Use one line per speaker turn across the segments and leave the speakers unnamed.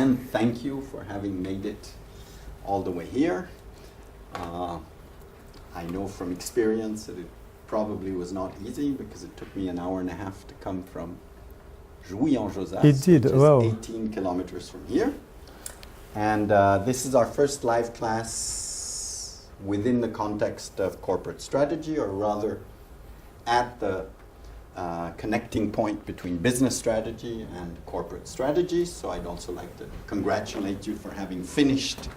again, thank you for having made it all the way here. I know from experience that it probably was not easy because it took me an hour and a half to come from Jouy-en-Josas,
It did,
which is
wow.
18 kilometers from here. And this is our first live class within the context of corporate strategy, or rather at the connecting point between business strategy and corporate strategy. So I'd also like to congratulate you for having finished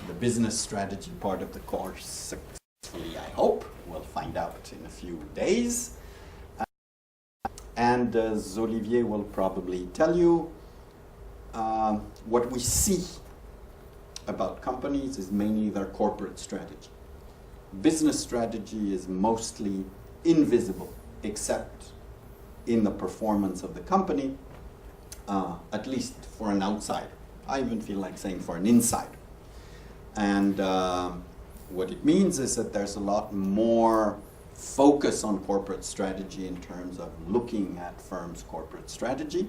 the business strategy part of the course successfully, I hope. We'll find out in a few days. And as Olivier will probably tell you, what we see about companies is mainly their corporate strategy. Business strategy is mostly invisible, except in the performance of the company, at least for an outsider. I even feel like saying for an insider. And what it means is that there's a lot more focus on corporate strategy in terms of looking at firms' corporate strategy.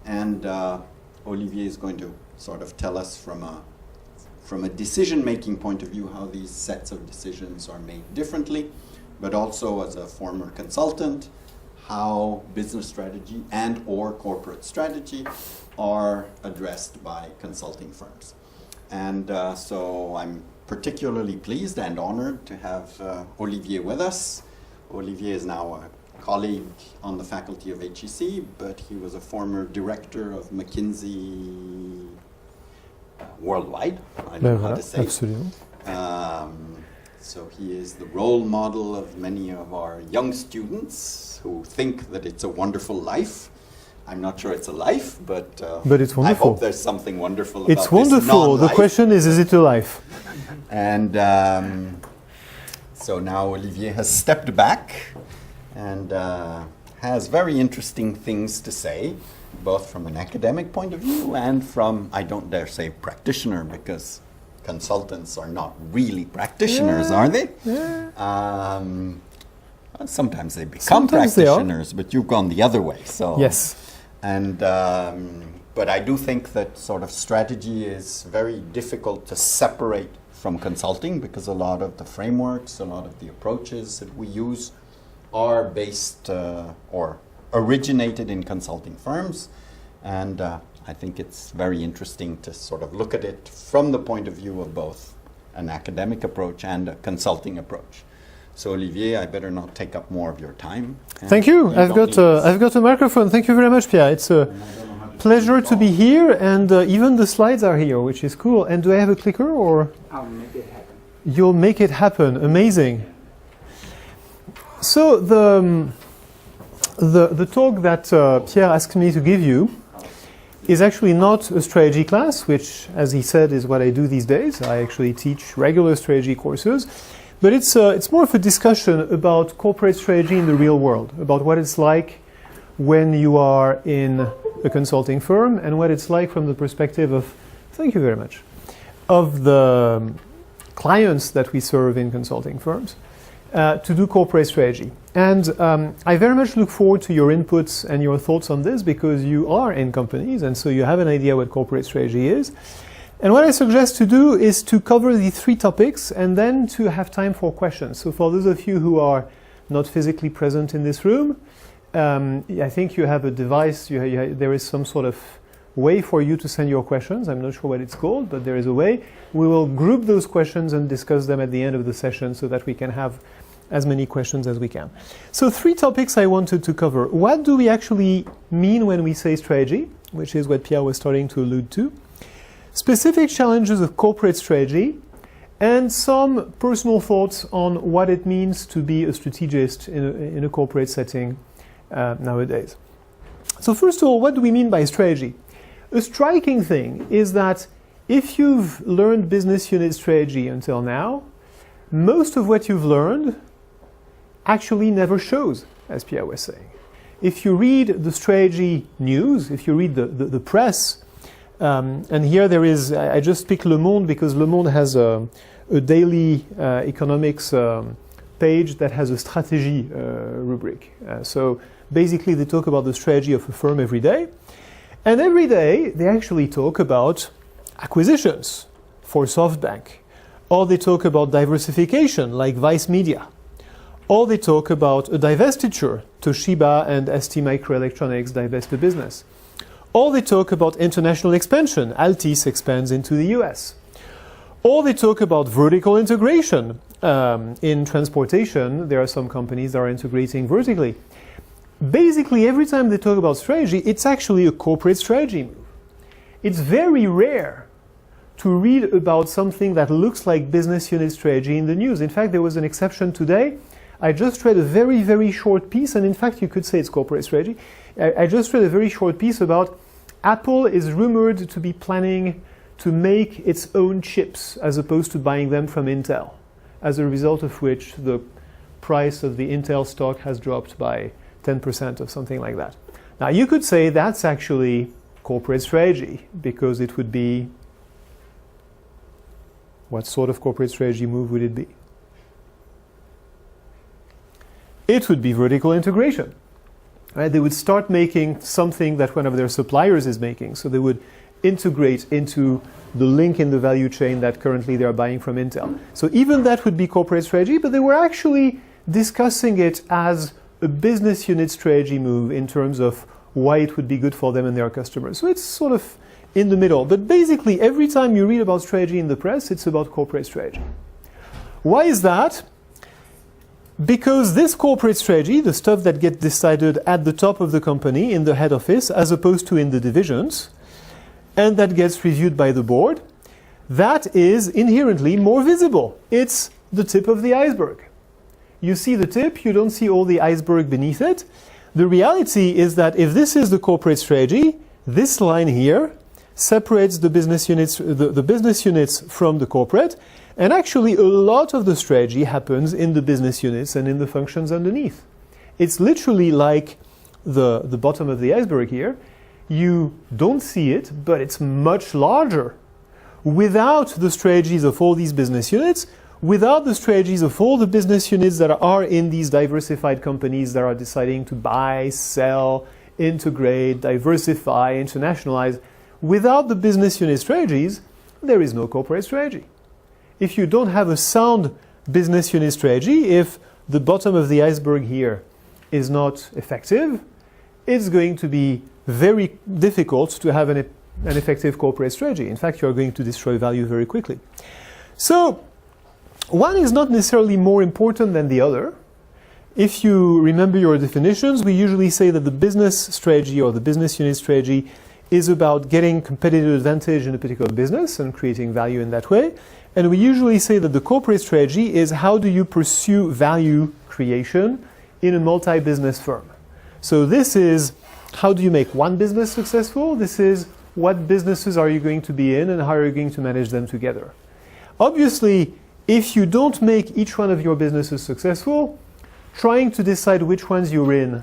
And Olivier is going to sort of tell us from a decision-making point of view how these sets of decisions are made differently, but also as a former consultant, how business strategy and or corporate strategy are addressed by consulting firms. And so I'm particularly pleased and honored to have Olivier with us. Olivier is now a colleague on the faculty of HEC, but he was a former director of McKinsey worldwide. I don't know how to say.
Absolutely.
So he is the role model of many of our young students who think that it's a wonderful life. I'm not sure it's a life, but
it's wonderful.
I hope there's something wonderful about
It's wonderful. The question is it a life?
And so now Olivier has stepped back and has very interesting things to say, both from an academic point of view and from, I don't dare say practitioner, because consultants are not really practitioners, are they?
Yeah.
Sometimes they become practitioners, but you've gone the other way. So
yes.
And but I do think that sort of strategy is very difficult to separate from consulting, because a lot of the frameworks, a lot of the approaches that we use are based or originated in consulting firms. And I think it's very interesting to sort of look at it from the point of view of both an academic approach and a consulting approach. So Olivier, I better not take up more of your time.
Thank you. I've got a microphone. Thank you very much, Pierre. It's a pleasure to be here, and even the slides are here, which is cool. And do I have a clicker, or?
I'll make it happen.
You'll make it happen. Amazing. So the talk that Pierre asked me to give you is actually not a strategy class, which, as he said, is what I do these days. I actually teach regular strategy courses. But it's more of a discussion about corporate strategy in the real world, about what it's like when you are in a consulting firm, and what it's like from the perspective of, thank you very much, of the clients that we serve in consulting firms, to do corporate strategy. And I very much look forward to your inputs and your thoughts on this, because you are in companies, and so you have an idea what corporate strategy is. And what I suggest to do is to cover the three topics and then to have time for questions. So for those of you who are not physically present in this room, I think you have a device, there is some sort of way for you to send your questions. I'm not sure what it's called, but there is a way. We will group those questions and discuss them at the end of the session so that we can have as many questions as we can. So three topics I wanted to cover. What do we actually mean when we say strategy, which is what Pierre was starting to allude to? Specific challenges of corporate strategy, and some personal thoughts on what it means to be a strategist in a corporate setting nowadays. So first of all, what do we mean by strategy? A striking thing is that if you've learned business unit strategy until now, most of what you've learned actually never shows, as Pierre was saying. If you read the strategy news, if you read the press, and here there is, I just pick Le Monde because Le Monde has a daily economics page that has a strategy rubric. So basically they talk about the strategy of a firm every day. And every day they actually talk about acquisitions for SoftBank, or they talk about diversification like Vice Media, or they talk about a divestiture, Toshiba and ST Microelectronics divest the business, or they talk about international expansion, Altis expands into the US, or they talk about vertical integration. In transportation, there are some companies that are integrating vertically. Basically, every time they talk about strategy, it's actually a corporate strategy move. It's very rare to read about something that looks like business unit strategy in the news. In fact, there was an exception today. I just read a very, very short piece, and in fact, you could say it's corporate strategy. I just read a very short piece about Apple is rumored to be planning to make its own chips as opposed to buying them from Intel, as a result of which the price of the Intel stock has dropped by 10% or something like that. Now, you could say that's actually corporate strategy, because it would be, what sort of corporate strategy move would it be? It would be vertical integration. Right? They would start making something that one of their suppliers is making. So they would integrate into the link in the value chain that currently they are buying from Intel. So even that would be corporate strategy, but they were actually discussing it as a business unit strategy move in terms of why it would be good for them and their customers. So it's sort of in the middle. But basically, every time you read about strategy in the press, it's about corporate strategy. Why is that? Because this corporate strategy, the stuff that gets decided at the top of the company in the head office, as opposed to in the divisions, and that gets reviewed by the board, that is inherently more visible. It's the tip of the iceberg. You see the tip, you don't see all the iceberg beneath it. The reality is that if this is the corporate strategy, this line here separates the business units, the business units from the corporate, and actually a lot of the strategy happens in the business units and in the functions underneath. It's literally like the bottom of the iceberg here. You don't see it, but it's much larger. Without the strategies of all these business units, without the strategies of all the business units that are in these diversified companies that are deciding to buy, sell, integrate, diversify, internationalize, without the business unit strategies, there is no corporate strategy. If you don't have a sound business unit strategy, if the bottom of the iceberg here is not effective, it's going to be very difficult to have an effective corporate strategy. In fact, you are going to destroy value very quickly. So, one is not necessarily more important than the other. If you remember your definitions, we usually say that the business strategy or the business unit strategy is about getting competitive advantage in a particular business and creating value in that way. And we usually say that the corporate strategy is how do you pursue value creation in a multi-business firm. So this is how do you make one business successful? This is what businesses are you going to be in and how are you going to manage them together. Obviously, if you don't make each one of your businesses successful, trying to decide which ones you're in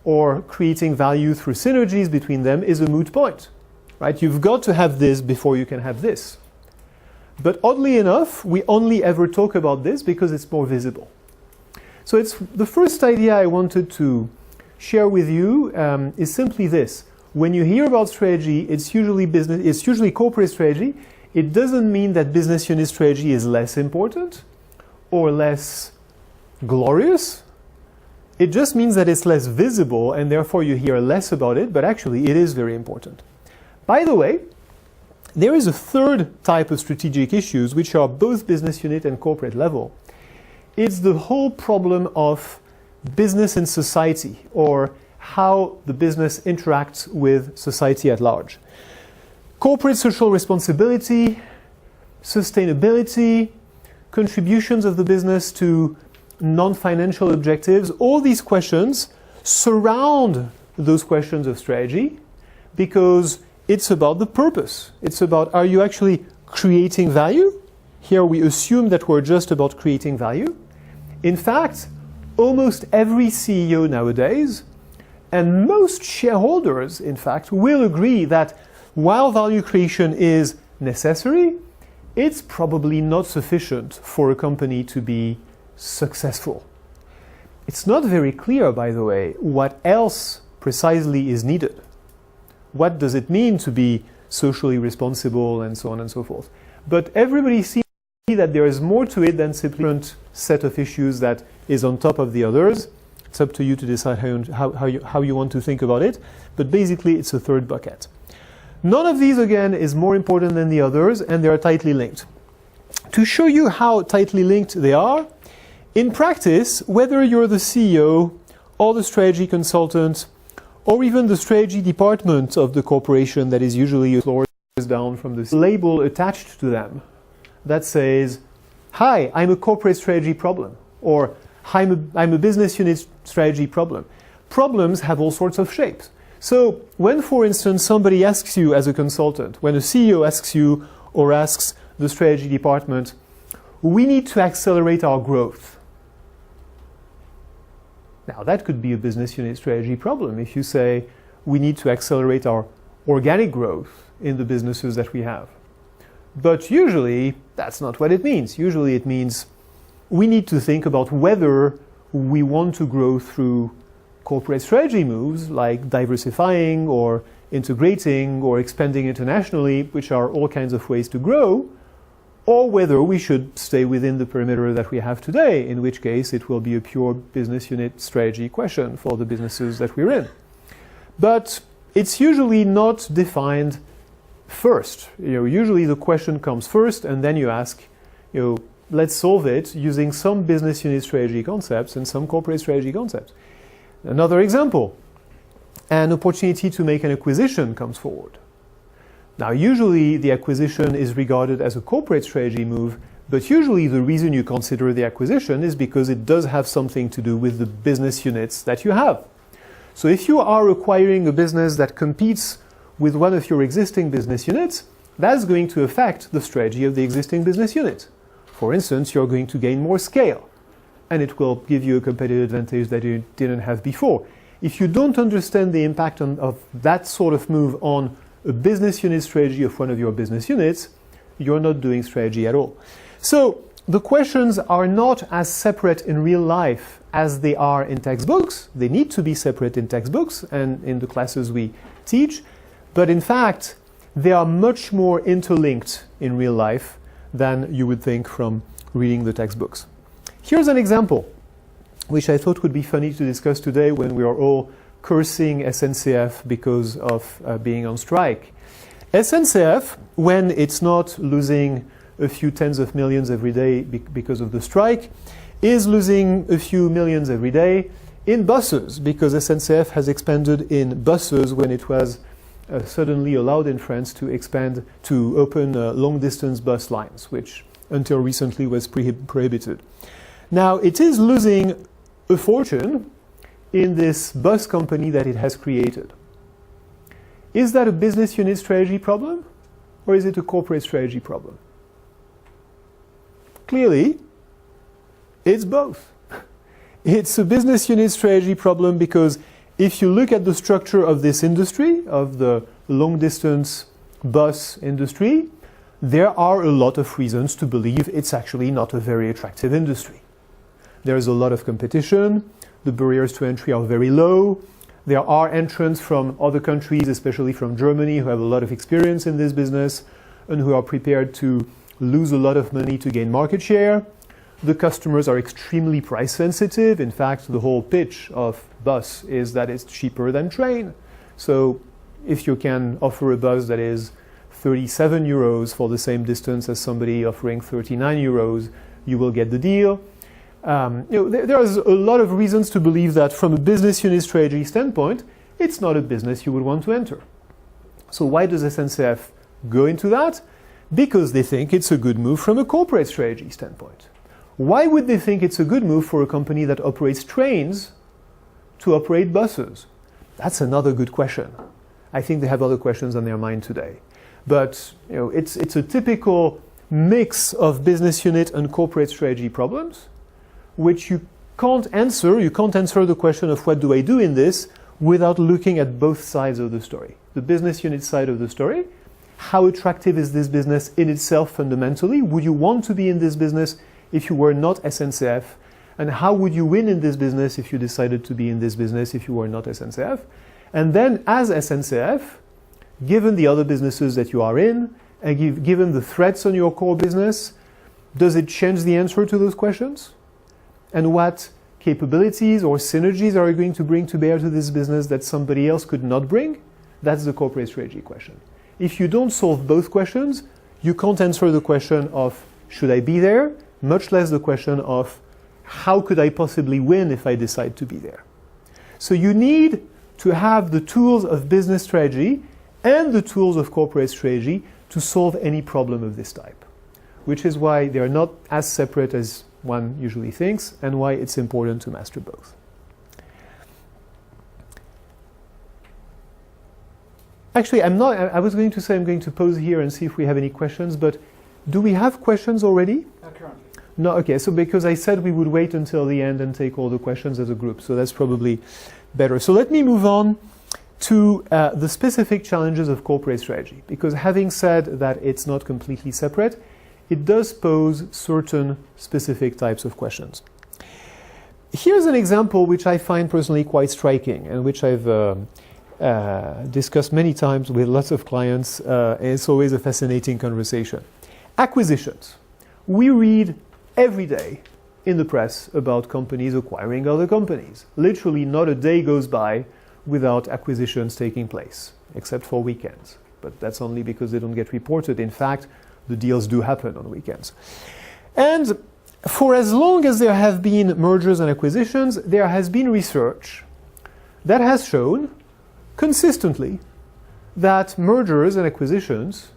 or creating value through synergies between them is a moot point. Right? You've got to have this before you can have this. But oddly enough, we only ever talk about this because it's more visible. So it's the first idea I wanted to share with you is simply this. When you hear about strategy, it's usually corporate strategy. It doesn't mean that business unit strategy is less important or less glorious. It just means that it's less visible and therefore you hear less about it, but actually it is very important. By the way, there is a third type of strategic issues which are both business unit and corporate level. It's the whole problem of business and society, or how the business interacts with society at large. Corporate social responsibility, sustainability, contributions of the business to non-financial objectives, all these questions surround those questions of strategy because it's about the purpose. It's about, are you actually creating value? Here we assume that we're just about creating value. In fact, almost every CEO nowadays, and most shareholders, in fact, will agree that while value creation is necessary, it's probably not sufficient for a company to be successful. It's not very clear, by the way, what else precisely is needed. what does it mean to be socially responsible, and so on and so forth. But everybody sees that there is more to it than simply a set of issues that is on top of the others. It's up to you to decide how you want to think about it, but basically it's a third bucket. None of these, again, is more important than the others, and they are tightly linked. To show you how tightly linked they are, in practice, whether you're the CEO or the strategy consultant or even the strategy department of the corporation that is usually a floor down from the label attached to them that says, "Hi, I'm a corporate strategy problem," or I'm a business unit strategy problem. Problems have all sorts of shapes. So when, for instance, somebody asks you as a consultant, when a CEO asks you or asks the strategy department, "We need to accelerate our growth." Now, that could be a business unit strategy problem if you say, "We need to accelerate our organic growth in the businesses that we have." But usually, that's not what it means. Usually it means we need to think about whether we want to grow through corporate strategy moves like diversifying or integrating or expanding internationally, which are all kinds of ways to grow, or whether we should stay within the perimeter that we have today, in which case it will be a pure business unit strategy question for the businesses that we're in. But it's usually not defined first. Usually the question comes first, and then you ask, let's solve it using some business unit strategy concepts and some corporate strategy concepts. Another example, an opportunity to make an acquisition comes forward. Now, usually the acquisition is regarded as a corporate strategy move, but usually the reason you consider the acquisition is because it does have something to do with the business units that you have. So if you are acquiring a business that competes with one of your existing business units, that's going to affect the strategy of the existing business unit. For instance, you're going to gain more scale, and it will give you a competitive advantage that you didn't have before. If you don't understand the impact of that sort of move on a business unit strategy of one of your business units, you're not doing strategy at all. So the questions are not as separate in real life as they are in textbooks. They need to be separate in textbooks and in the classes we teach, but in fact, they are much more interlinked in real life than you would think from reading the textbooks. Here's an example, which I thought would be funny to discuss today when we are all cursing SNCF because of being on strike. SNCF, when it's not losing a few tens of millions every day because of the strike, is losing a few millions every day in buses, because SNCF has expanded in buses when it was suddenly allowed in France to open long-distance bus lines, which until recently was prohibited. Now, it is losing a fortune in this bus company that it has created. Is that a business unit strategy problem, or is it a corporate strategy problem? Clearly, it's both. It's a business unit strategy problem because if you look at the structure of this industry, of the long-distance bus industry, there are a lot of reasons to believe it's actually not a very attractive industry. There's a lot of competition. The barriers to entry are very low. There are entrants from other countries, especially from Germany, who have a lot of experience in this business and who are prepared to lose a lot of money to gain market share. The customers are extremely price sensitive. In fact, the whole pitch of bus is that it's cheaper than train. So if you can offer a bus that is 37 euros for the same distance as somebody offering 39 euros, you will get the deal. There's a lot of reasons to believe that from a business unit strategy standpoint, it's not a business you would want to enter. So why does SNCF go into that? Because they think it's a good move from a corporate strategy standpoint. Why would they think it's a good move for a company that operates trains to operate buses? That's another good question. I think they have other questions on their mind today. But it's a typical mix of business unit and corporate strategy problems, which you can't answer. You can't answer the question of what do I do in this without looking at both sides of the story. The business unit side of the story. How attractive is this business in itself fundamentally? Would you want to be in this business if you were not SNCF? And how would you win in this business if you decided to be in this business if you were not SNCF? And then as SNCF, given the other businesses that you are in, and given the threats on your core business, does it change the answer to those questions? And what capabilities or synergies are you going to bring to bear to this business that somebody else could not bring? That's the corporate strategy question. If you don't solve both questions, you can't answer the question of should I be there, much less the question of how could I possibly win if I decide to be there. So you need to have the tools of business strategy and the tools of corporate strategy to solve any problem of this type, which is why they are not as separate as one usually thinks and why it's important to master both. Actually, I was going to say I'm going to pause here and see if we have any questions, but do we have questions already?
Not currently.
No, okay, so because I said we would wait until the end and take all the questions as a group, so that's probably better. So let me move on to the specific challenges of corporate strategy, because having said that it's not completely separate, it does pose certain specific types of questions. Here's an example which I find personally quite striking and which I've discussed many times with lots of clients. It's always a fascinating conversation. Acquisitions. We read every day in the press about companies acquiring other companies. Literally not a day goes by without acquisitions taking place, except for weekends. But that's only because they don't get reported. In fact, the deals do happen on weekends. And for as long as there have been mergers and acquisitions, there has been research that has shown consistently that mergers and acquisitions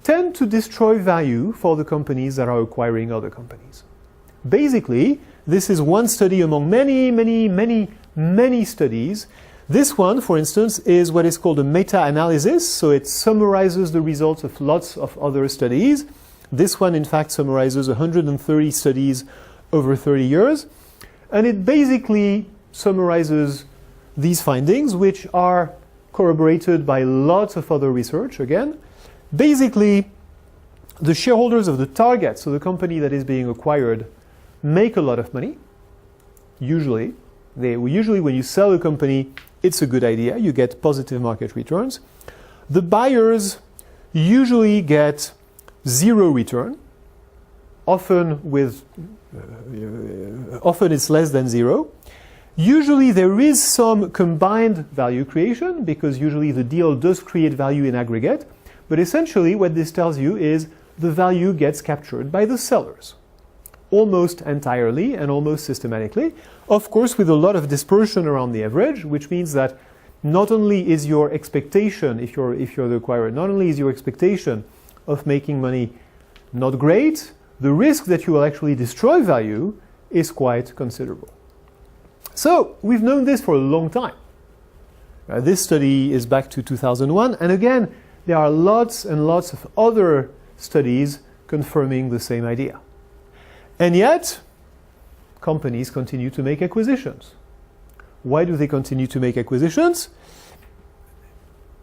tend to destroy value for the companies that are acquiring other companies. Basically, this is one study among many studies. This one, for instance, is what is called a meta-analysis, so it summarizes the results of lots of other studies. This one, in fact, summarizes 130 studies over 30 years, and it basically summarizes these findings, which are corroborated by lots of other research, again. Basically, the shareholders of the target, so the company that is being acquired, make a lot of money. Usually, when you sell a company, it's a good idea. You get positive market returns. The buyers usually get zero return. Often it's less than zero. Usually there is some combined value creation because usually the deal does create value in aggregate. But essentially what this tells you is the value gets captured by the sellers, almost entirely and almost systematically. Of course, with a lot of dispersion around the average, which means that not only is your expectation, if you're the acquirer, not only is your expectation of making money not great, the risk that you will actually destroy value is quite considerable. So we've known this for a long time. This study is back to 2001, and again, there are lots and lots of other studies confirming the same idea. And yet, companies continue to make acquisitions. Why do they continue to make acquisitions?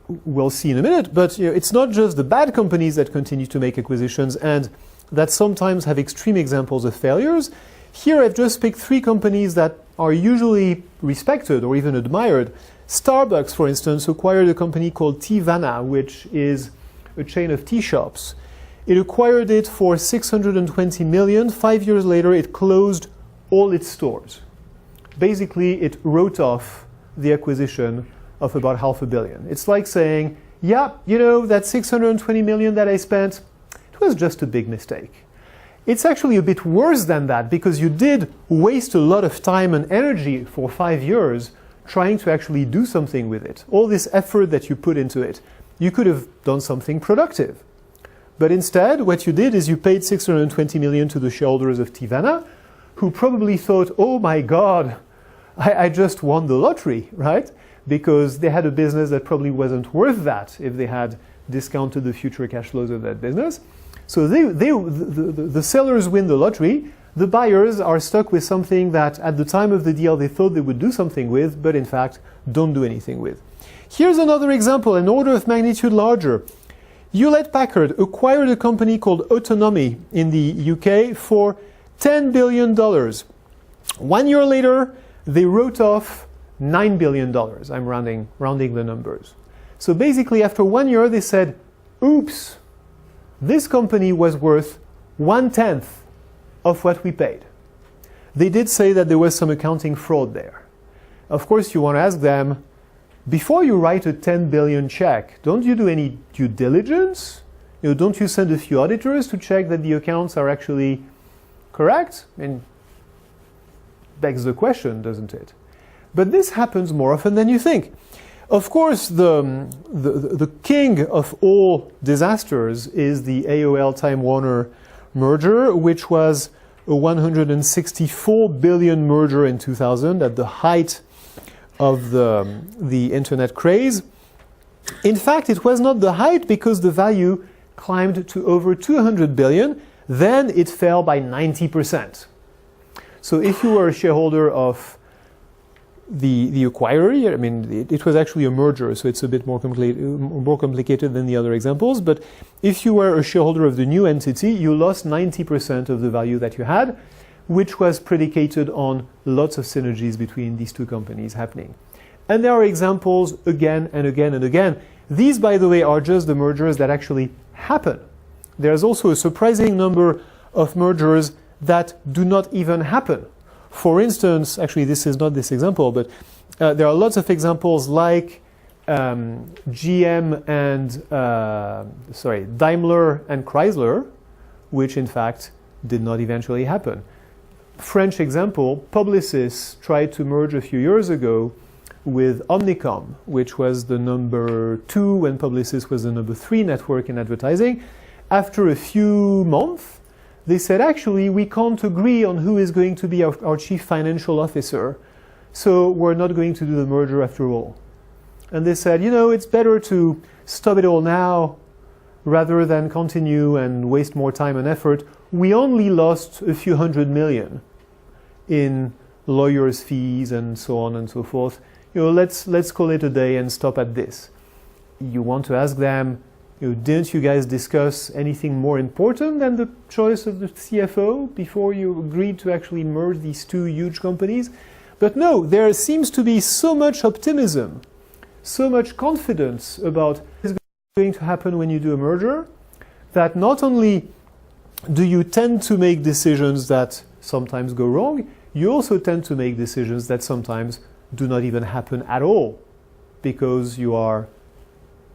We'll see in a minute, but it's not just the bad companies that continue to make acquisitions and that sometimes have extreme examples of failures. Here I've just picked 3 companies that are usually respected or even admired. Starbucks, for instance, acquired a company called Teavana, which is a chain of tea shops. It acquired it for $620 million. 5 years later, it closed all its stores. Basically, it wrote off the acquisition of about $500 million. It's like saying, yeah, that $620 million that I spent, it was just a big mistake. It's actually a bit worse than that because you did waste a lot of time and energy for 5 years trying to actually do something with it. All this effort that you put into it, you could have done something productive. But instead, what you did is you paid $620 million to the shareholders of Teavana, who probably thought, oh my God, I just won the lottery, right? Because they had a business that probably wasn't worth that if they had discounted the future cash flows of that business. So the sellers win the lottery. The buyers are stuck with something that at the time of the deal they thought they would do something with, but in fact don't do anything with. Here's another example, an order of magnitude larger. Hewlett-Packard acquired a company called Autonomy in the UK for $10 billion. 1 year later, they wrote off $9 billion. I'm rounding the numbers. So basically, after 1 year, they said, oops, this company was worth 1/10 of what we paid. They did say that there was some accounting fraud there. Of course, you want to ask them, before you write a 10 billion check, don't you do any due diligence? Don't you send a few auditors to check that the accounts are actually correct? And begs the question, doesn't it? But this happens more often than you think. Of course, the king of all disasters is the AOL Time Warner merger, which was a 164 billion merger in 2000 at the height of the internet craze. In fact, it was not the height because the value climbed to over 200 billion. Then it fell by 90%. So if you were a shareholder of the acquirer, I mean, it was actually a merger, so it's a bit more complicated than the other examples. But if you were a shareholder of the new entity, you lost 90% of the value that you had, which was predicated on lots of synergies between these two companies happening. And there are examples again and again and again. These, by the way, are just the mergers that actually happen. There's also a surprising number of mergers that do not even happen. For instance, actually this is not this example, but there are lots of examples like GM and Daimler and Chrysler, which in fact did not eventually happen. French example, Publicis tried to merge a few years ago with Omnicom, which was the number 2 and Publicis was the number 3 network in advertising. After a few months, they said, actually, we can't agree on who is going to be our chief financial officer, so we're not going to do the merger after all. And they said, it's better to stop it all now rather than continue and waste more time and effort. We only lost a few hundred million in lawyers' fees and so on and so forth. Let's call it a day and stop at this. You want to ask them, didn't you guys discuss anything more important than the choice of the CFO before you agreed to actually merge these two huge companies? But no, there seems to be so much optimism, so much confidence about what is going to happen when you do a merger, that not only do you tend to make decisions that sometimes go wrong, you also tend to make decisions that sometimes do not even happen at all, because you are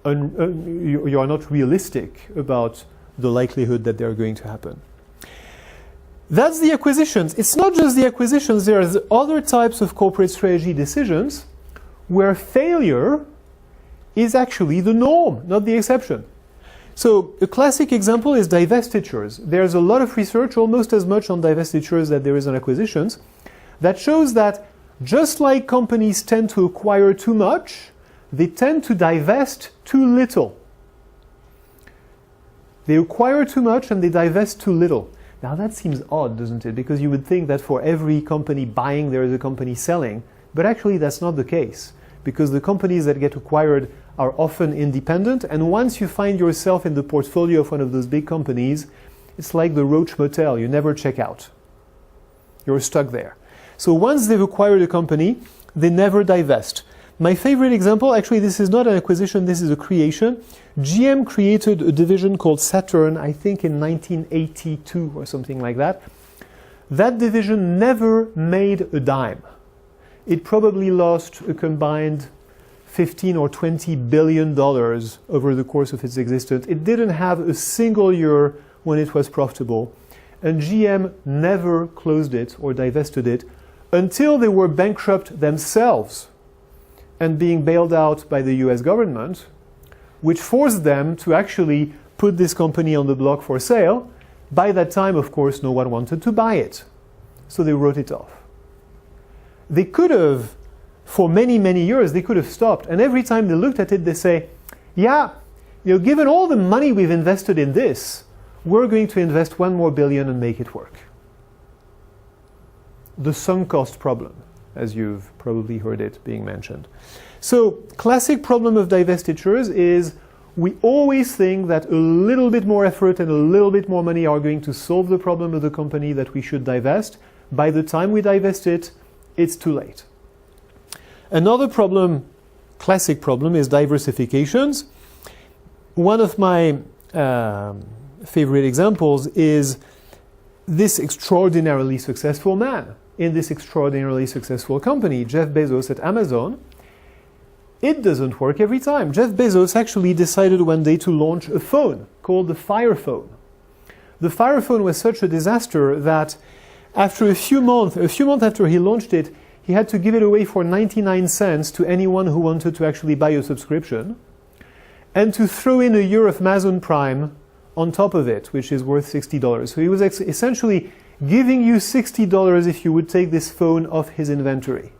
not realistic about the likelihood that they're going to happen. That's the acquisitions. It's not just the acquisitions. There are other types of corporate strategy decisions where failure is actually the norm, not the exception. So a classic example is divestitures. There's a lot of research, almost as much on divestitures as there is on acquisitions, that shows that just like companies tend to acquire too much, they tend to divest too little. They acquire too much and they divest too little. Now that seems odd, doesn't it? Because you would think that for every company buying, there is a company selling. But actually that's not the case, because the companies that get acquired are often independent, and once you find yourself in the portfolio of one of those big companies, it's like the Roach Motel, you never check out. You're stuck there. So once they've acquired a company, they never divest. My favorite example, actually this is not an acquisition, this is a creation. GM created a division called Saturn, I think in 1982 or something like that. That division never made a dime. It probably lost a combined $15 or $20 billion over the course of its existence. It didn't have a single year when it was profitable. And GM never closed it or divested it until they were bankrupt themselves and being bailed out by the US government, which forced them to actually put this company on the block for sale. By that time, of course, no one wanted to buy it. So they wrote it off. They could have, for many, many years, they could have stopped. And every time they looked at it, they say, yeah, given all the money we've invested in this, we're going to invest $1 more billion and make it work. The sunk cost problem, as you've probably heard it being mentioned. So, classic problem of divestitures is we always think that a little bit more effort and a little bit more money are going to solve the problem of the company that we should divest. By the time we divest it, it's too late. Another problem classic problem is diversifications. One of my favorite examples is this extraordinarily successful man in this extraordinarily successful company, Jeff Bezos at Amazon. It doesn't work every time. Jeff Bezos actually decided one day to launch a phone called the Fire Phone. The Fire Phone was such a disaster that after a few months after he launched it, he had to give it away for 99 cents to anyone who wanted to actually buy a subscription, and to throw in a year of Amazon Prime on top of it, which is worth $60. So he was essentially giving you $60 if you would take this phone off his inventory.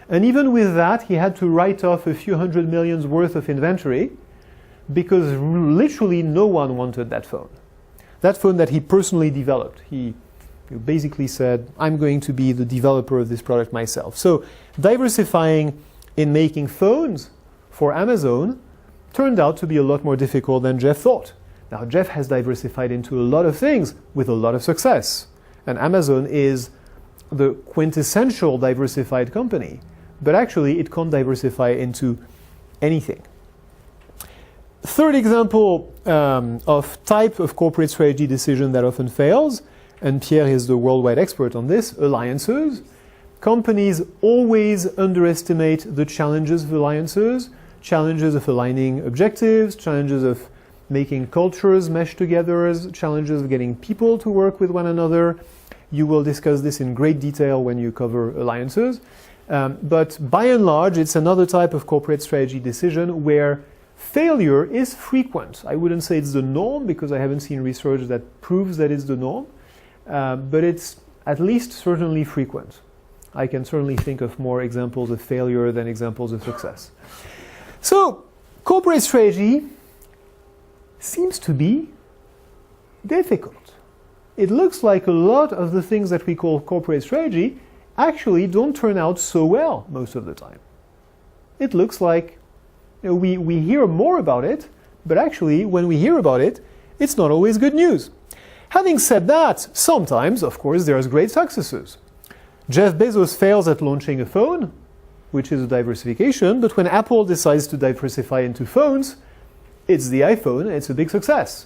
And even with that, he had to write off a few hundred millions worth of inventory because literally no one wanted that phone. That phone that he personally developed. He basically said, I'm going to be the developer of this product myself. So diversifying in making phones for Amazon turned out to be a lot more difficult than Jeff thought. Now, Jeff has diversified into a lot of things with a lot of success. And Amazon is the quintessential diversified company. But actually, it can't diversify into anything. Third example of type of corporate strategy decision that often fails, and Pierre is the worldwide expert on this, alliances. Companies always underestimate the challenges of alliances, challenges of aligning objectives, challenges of making cultures mesh together, challenges of getting people to work with one another. You will discuss this in great detail when you cover alliances. But by and large, it's another type of corporate strategy decision where failure is frequent. I wouldn't say it's the norm because I haven't seen research that proves that it's the norm, but it's at least certainly frequent. I can certainly think of more examples of failure than examples of success. So, corporate strategy seems to be difficult. It looks like a lot of the things that we call corporate strategy actually don't turn out so well most of the time. It looks like we hear more about it, but actually when we hear about it, it's not always good news. Having said that, sometimes, of course, there's great successes. Jeff Bezos fails at launching a phone, which is a diversification, but when Apple decides to diversify into phones, it's the iPhone, and it's a big success.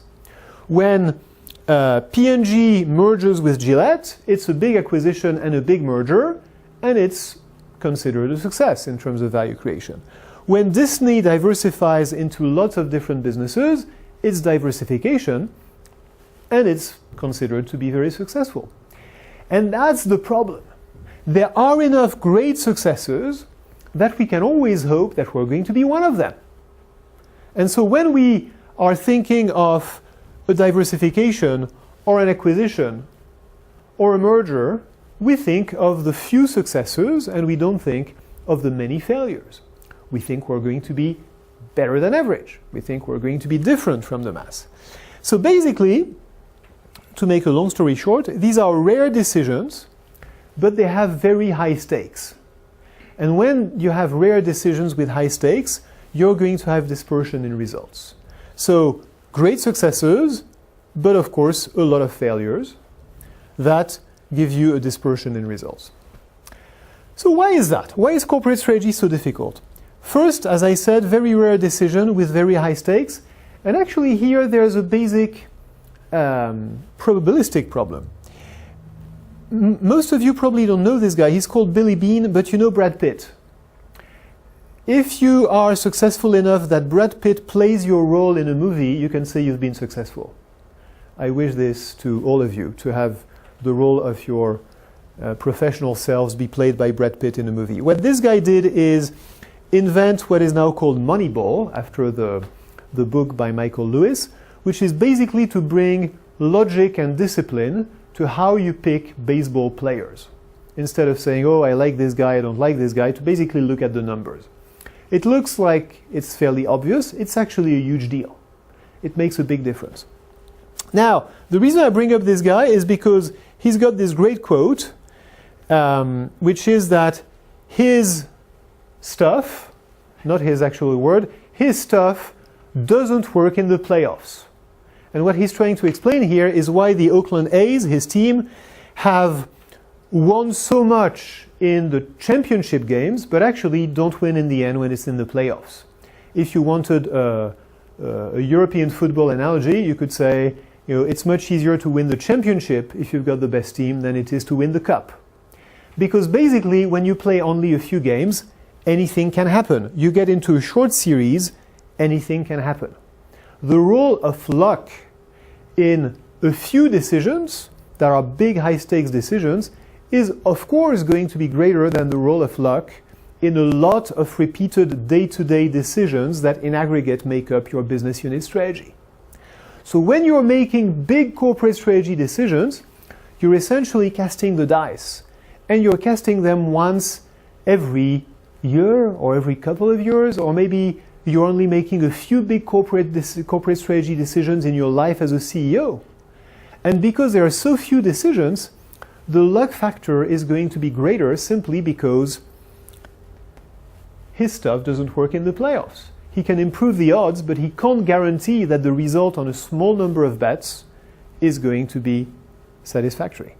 When P&G merges with Gillette, it's a big acquisition and a big merger, and it's considered a success in terms of value creation. When Disney diversifies into lots of different businesses, it's diversification, and it's considered to be very successful. And that's the problem. There are enough great successes that we can always hope that we're going to be one of them. And so when we are thinking of a diversification or an acquisition or a merger, we think of the few successes and we don't think of the many failures. We think we're going to be better than average. We think we're going to be different from the mass. So basically, to make a long story short, these are rare decisions, but they have very high stakes. And when you have rare decisions with high stakes, you're going to have dispersion in results. So great successes, but of course a lot of failures that give you a dispersion in results. So why is that? Why is corporate strategy so difficult? First, as I said, very rare decision with very high stakes. And actually here there's a basic probabilistic problem. Most of you probably don't know this guy. He's called Billy Bean, but you know Brad Pitt. If you are successful enough that Brad Pitt plays your role in a movie, you can say you've been successful. I wish this to all of you, to have the role of your professional selves be played by Brad Pitt in a movie. What this guy did is invent what is now called Moneyball, after the book by Michael Lewis, which is basically to bring logic and discipline to how you pick baseball players. Instead of saying, oh, I like this guy, I don't like this guy, to basically look at the numbers. It looks like it's fairly obvious. It's actually a huge deal. It makes a big difference. Now, the reason I bring up this guy is because he's got this great quote, which is that his stuff, not his actual word, his stuff doesn't work in the playoffs. And what he's trying to explain here is why the Oakland A's, his team, have won so much in the championship games, but actually don't win in the end when it's in the playoffs. If you wanted a European football analogy, you could say, it's much easier to win the championship if you've got the best team than it is to win the cup. Because basically, when you play only a few games, anything can happen. You get into a short series, anything can happen. The role of luck in a few decisions that are big, high-stakes decisions is, of course, going to be greater than the role of luck in a lot of repeated day-to-day decisions that in aggregate make up your business unit strategy. So when you're making big corporate strategy decisions, you're essentially casting the dice. And you're casting them once every year or every couple of years, or maybe you're only making a few big corporate strategy decisions in your life as a CEO. And because there are so few decisions, the luck factor is going to be greater simply because his stuff doesn't work in the playoffs. He can improve the odds, but he can't guarantee that the result on a small number of bets is going to be satisfactory.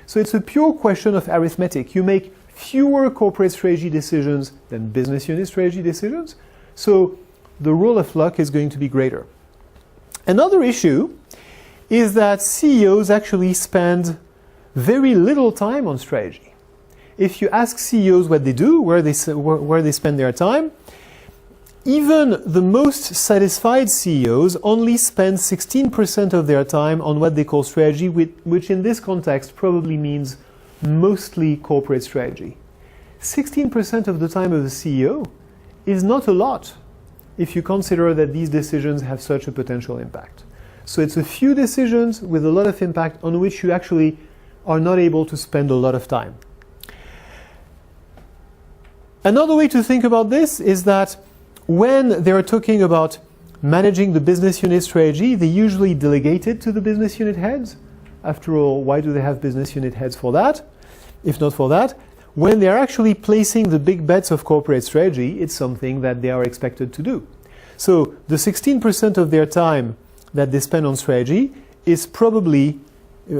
So it's a pure question of arithmetic. You make fewer corporate strategy decisions than business unit strategy decisions, so the role of luck is going to be greater. Another issue is that CEOs actually spend very little time on strategy. If you ask CEOs what they do, where they spend their time, even the most satisfied CEOs only spend 16% of their time on what they call strategy, which in this context probably means mostly corporate strategy. 16% of the time of the CEO is not a lot if you consider that these decisions have such a potential impact. So it's a few decisions with a lot of impact on which you actually are not able to spend a lot of time. Another way to think about this is that when they're talking about managing the business unit strategy, they usually delegate it to the business unit heads. After all, why do they have business unit heads for that? If not for that, when they're actually placing the big bets of corporate strategy, it's something that they are expected to do. So the 16% of their time that they spend on strategy is probably,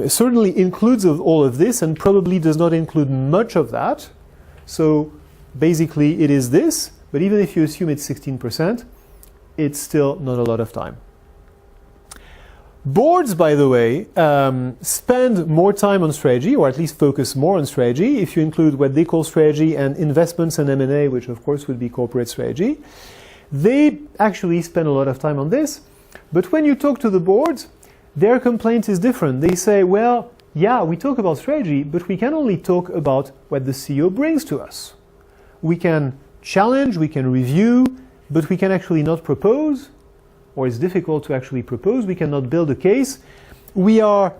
certainly includes all of this and probably does not include much of that. So basically it is this, but even if you assume it's 16%, it's still not a lot of time. Boards, by the way, spend more time on strategy, or at least focus more on strategy, if you include what they call strategy and investments and M&A, which of course would be corporate strategy. They actually spend a lot of time on this, but when you talk to the boards, their complaint is different. They say, well, yeah, we talk about strategy, but we can only talk about what the CEO brings to us. We can challenge, we can review, but we can actually not propose, or it's difficult to actually propose. We cannot build a case. We are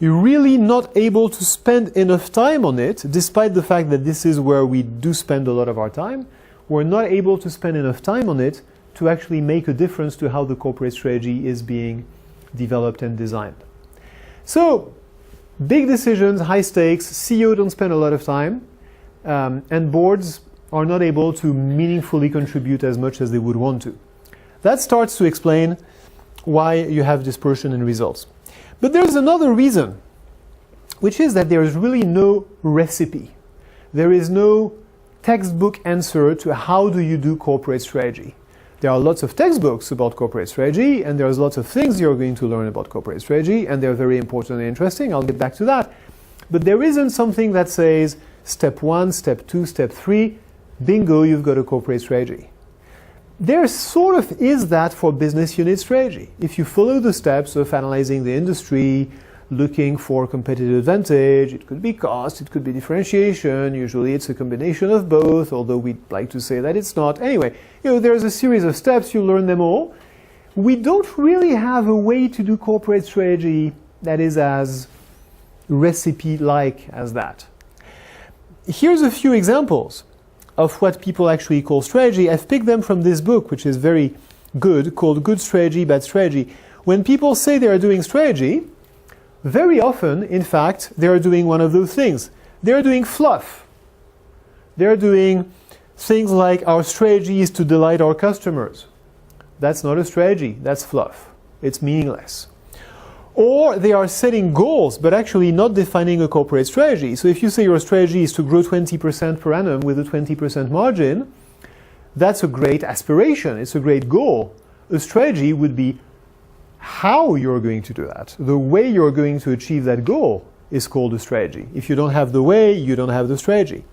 really not able to spend enough time on it, despite the fact that this is where we do spend a lot of our time. We're not able to spend enough time on it to actually make a difference to how the corporate strategy is being developed and designed. So, big decisions, high stakes, CEO don't spend a lot of time, and boards are not able to meaningfully contribute as much as they would want to. That starts to explain why you have dispersion in results. But there's another reason, which is that there is really no recipe. There is no textbook answer to how do you do corporate strategy. There are lots of textbooks about corporate strategy, and there's lots of things you're going to learn about corporate strategy, and they're very important and interesting. I'll get back to that. But there isn't something that says step 1, step 2, step 3, bingo, you've got a corporate strategy. There sort of is that for business unit strategy. If you follow the steps of analyzing the industry, looking for competitive advantage, it could be cost, it could be differentiation, usually it's a combination of both, although we'd like to say that it's not. Anyway, there's a series of steps, you learn them all. We don't really have a way to do corporate strategy that is as recipe-like as that. Here's a few examples of what people actually call strategy. I've picked them from this book, which is very good, called Good Strategy, Bad Strategy. When people say they are doing strategy, very often, in fact, they are doing one of those things. They're doing fluff. They're doing things like our strategy is to delight our customers. That's not a strategy, that's fluff. It's meaningless. Or they are setting goals, but actually not defining a corporate strategy. So if you say your strategy is to grow 20% per annum with a 20% margin, that's a great aspiration, it's a great goal. A strategy would be how you're going to do that. The way you're going to achieve that goal is called a strategy. If you don't have the way, you don't have the strategy.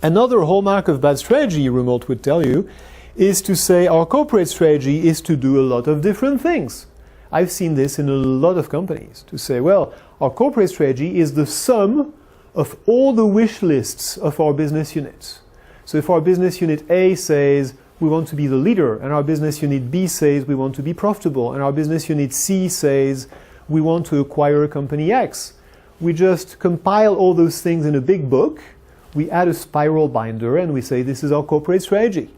Another hallmark of bad strategy, Rumelt would tell you, is to say our corporate strategy is to do a lot of different things. I've seen this in a lot of companies, to say, well, our corporate strategy is the sum of all the wish lists of our business units. So if our business unit A says we want to be the leader, and our business unit B says we want to be profitable, and our business unit C says we want to acquire company X, we just compile all those things in a big book, we add a spiral binder, and we say this is our corporate strategy.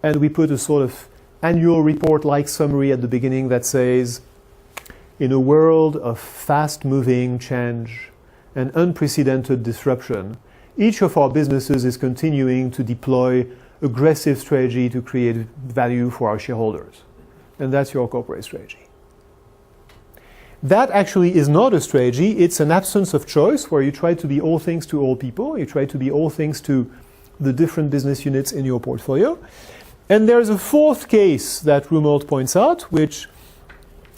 And we put a sort of annual report-like summary at the beginning that says, in a world of fast-moving change and unprecedented disruption, each of our businesses is continuing to deploy aggressive strategy to create value for our shareholders. And that's your corporate strategy. That actually is not a strategy, it's an absence of choice where you try to be all things to all people, you try to be all things to the different business units in your portfolio. And there's a fourth case that Rumelt points out, which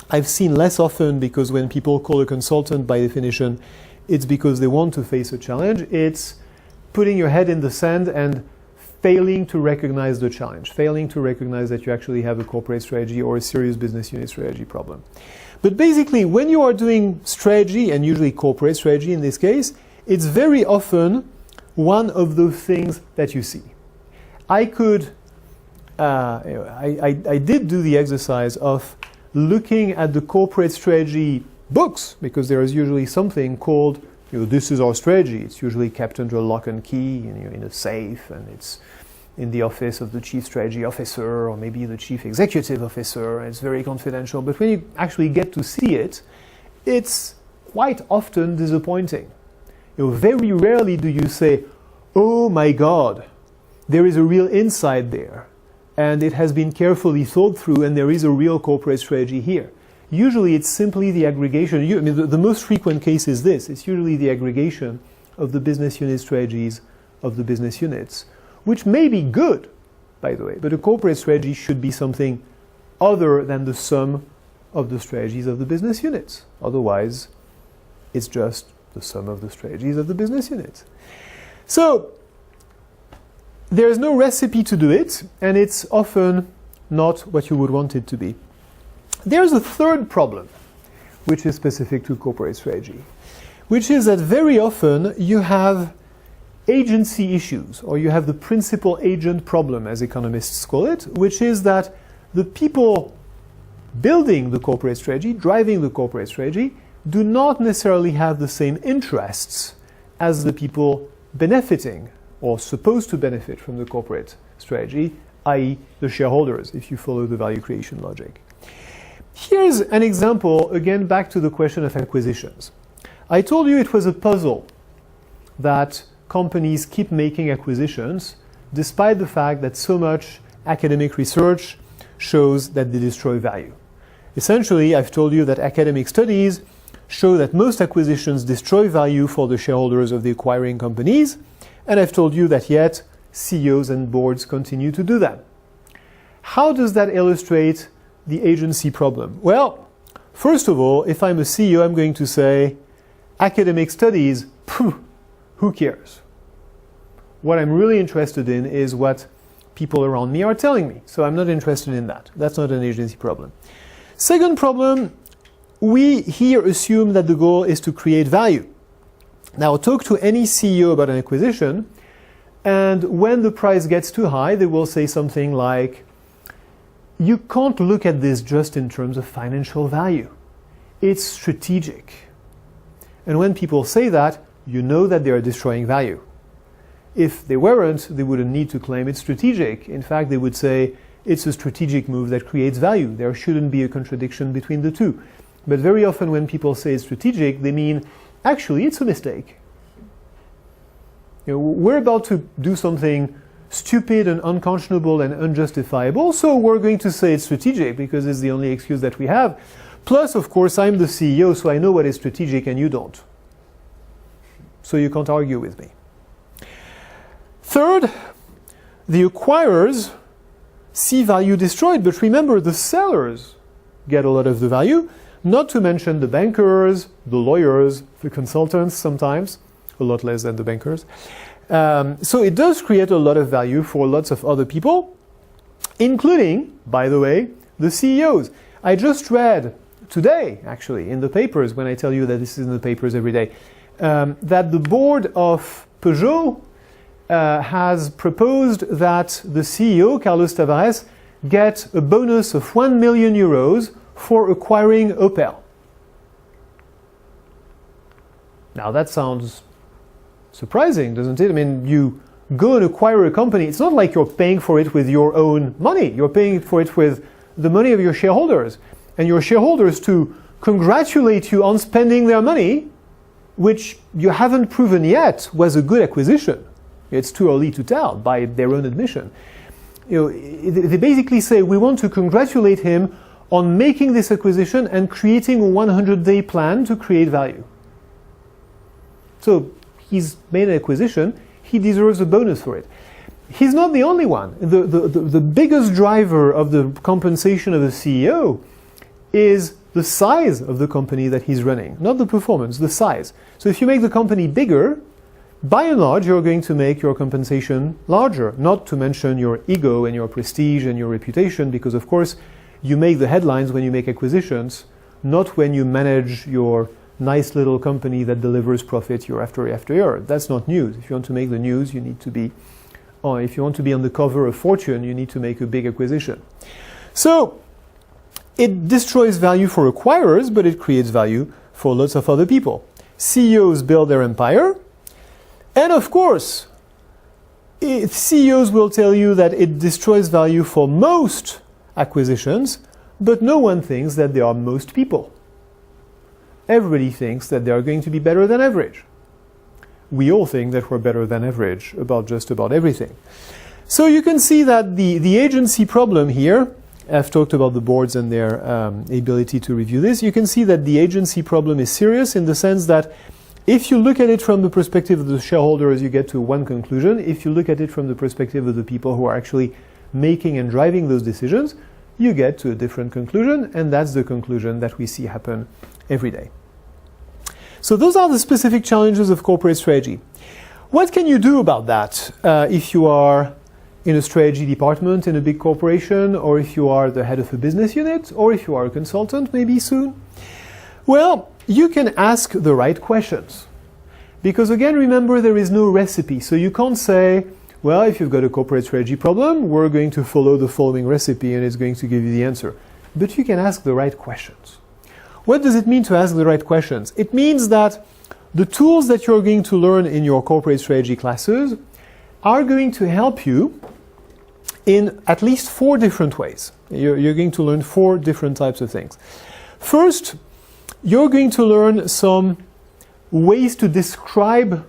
I've seen less often because when people call a consultant, by definition, it's because they want to face a challenge. It's putting your head in the sand and failing to recognize the challenge, failing to recognize that you actually have a corporate strategy or a serious business unit strategy problem. But basically, when you are doing strategy, and usually corporate strategy in this case, it's very often one of those things that you see. I did do the exercise of looking at the corporate strategy books, because there is usually something called, this is our strategy. It's usually kept under lock and key in a safe, and it's in the office of the chief strategy officer or maybe the chief executive officer, and it's very confidential. But when you actually get to see it, it's quite often disappointing. Very rarely do you say, oh my God, there is a real insight there, and it has been carefully thought through, and there is a real corporate strategy here. Usually it's simply the aggregation. The most frequent case is this. It's usually the aggregation of the business unit strategies of the business units, which may be good, by the way, but a corporate strategy should be something other than the sum of the strategies of the business units. Otherwise, it's just the sum of the strategies of the business units. So, there's no recipe to do it, and it's often not what you would want it to be. There's a third problem, which is specific to corporate strategy, which is that very often you have agency issues, or you have the principal agent problem, as economists call it, which is that the people building the corporate strategy, driving the corporate strategy, do not necessarily have the same interests as the people benefiting or supposed to benefit from the corporate strategy, i.e. the shareholders, if you follow the value creation logic. Here's an example, again, back to the question of acquisitions. I told you it was a puzzle that companies keep making acquisitions despite the fact that so much academic research shows that they destroy value. Essentially, I've told you that academic studies show that most acquisitions destroy value for the shareholders of the acquiring companies, and I've told you that yet CEOs and boards continue to do that. How does that illustrate the agency problem? Well, first of all, if I'm a CEO, I'm going to say, academic studies, who cares? What I'm really interested in is what people around me are telling me. So I'm not interested in that. That's not an agency problem. Second problem, we here assume that the goal is to create value. Now, talk to any CEO about an acquisition, and when the price gets too high, they will say something like, you can't look at this just in terms of financial value. It's strategic. And when people say that, you know that they are destroying value. If they weren't, they wouldn't need to claim it's strategic. In fact, they would say it's a strategic move that creates value. There shouldn't be a contradiction between the two. But very often when people say it's strategic, they mean, actually, it's a mistake. We're about to do something stupid and unconscionable and unjustifiable, so we're going to say it's strategic because it's the only excuse that we have. Plus, of course, I'm the CEO, so I know what is strategic and you don't. So you can't argue with me. Third, the acquirers see value destroyed, but remember, the sellers get a lot of the value, not to mention the bankers, the lawyers, the consultants sometimes, a lot less than the bankers. So it does create a lot of value for lots of other people, including, by the way, the CEOs. I just read today, actually, in the papers, when I tell you that this is in the papers every day, that the board of Peugeot has proposed that the CEO, Carlos Tavares, get a bonus of 1 million euros for acquiring Opel. Now that sounds surprising, doesn't it? I mean, you go and acquire a company. It's not like you're paying for it with your own money. You're paying for it with the money of your shareholders. And your shareholders to congratulate you on spending their money, which you haven't proven yet was a good acquisition. It's too early to tell by their own admission. You know, they basically say, we want to congratulate him on making this acquisition and creating a 100-day plan to create value. So he's made an acquisition, he deserves a bonus for it. He's not the only one. The biggest driver of the compensation of a CEO is the size of the company that he's running, not the performance, the size. So if you make the company bigger, by and large, you're going to make your compensation larger, not to mention your ego and your prestige and your reputation, because of course, you make the headlines when you make acquisitions, not when you manage your nice little company that delivers profit year after year after year. That's not news. If you want to make the news, you need to be, or if you want to be on the cover of Fortune, you need to make a big acquisition. So it destroys value for acquirers, but it creates value for lots of other people. CEOs build their empire, and of course, CEOs will tell you that it destroys value for most acquisitions, but no one thinks that they are most people. Everybody thinks that they are going to be better than average. We all think that we're better than average about just about everything. So you can see that the agency problem here, I've talked about the boards and their ability to review this, you can see that the agency problem is serious in the sense that if you look at it from the perspective of the shareholders, you get to one conclusion. If you look at it from the perspective of the people who are actually making and driving those decisions, you get to a different conclusion, and that's the conclusion that we see happen every day. So those are the specific challenges of corporate strategy. What can you do about that if you are in a strategy department in a big corporation, or if you are the head of a business unit, or if you are a consultant maybe soon? Well, you can ask the right questions. Because again, remember, there is no recipe. So you can't say, well, if you've got a corporate strategy problem, we're going to follow the following recipe and it's going to give you the answer. But you can ask the right questions. What does it mean to ask the right questions? It means that the tools that you're going to learn in your corporate strategy classes are going to help you in at least 4 different ways. You're going to learn 4 different types of things. First, you're going to learn some ways to describe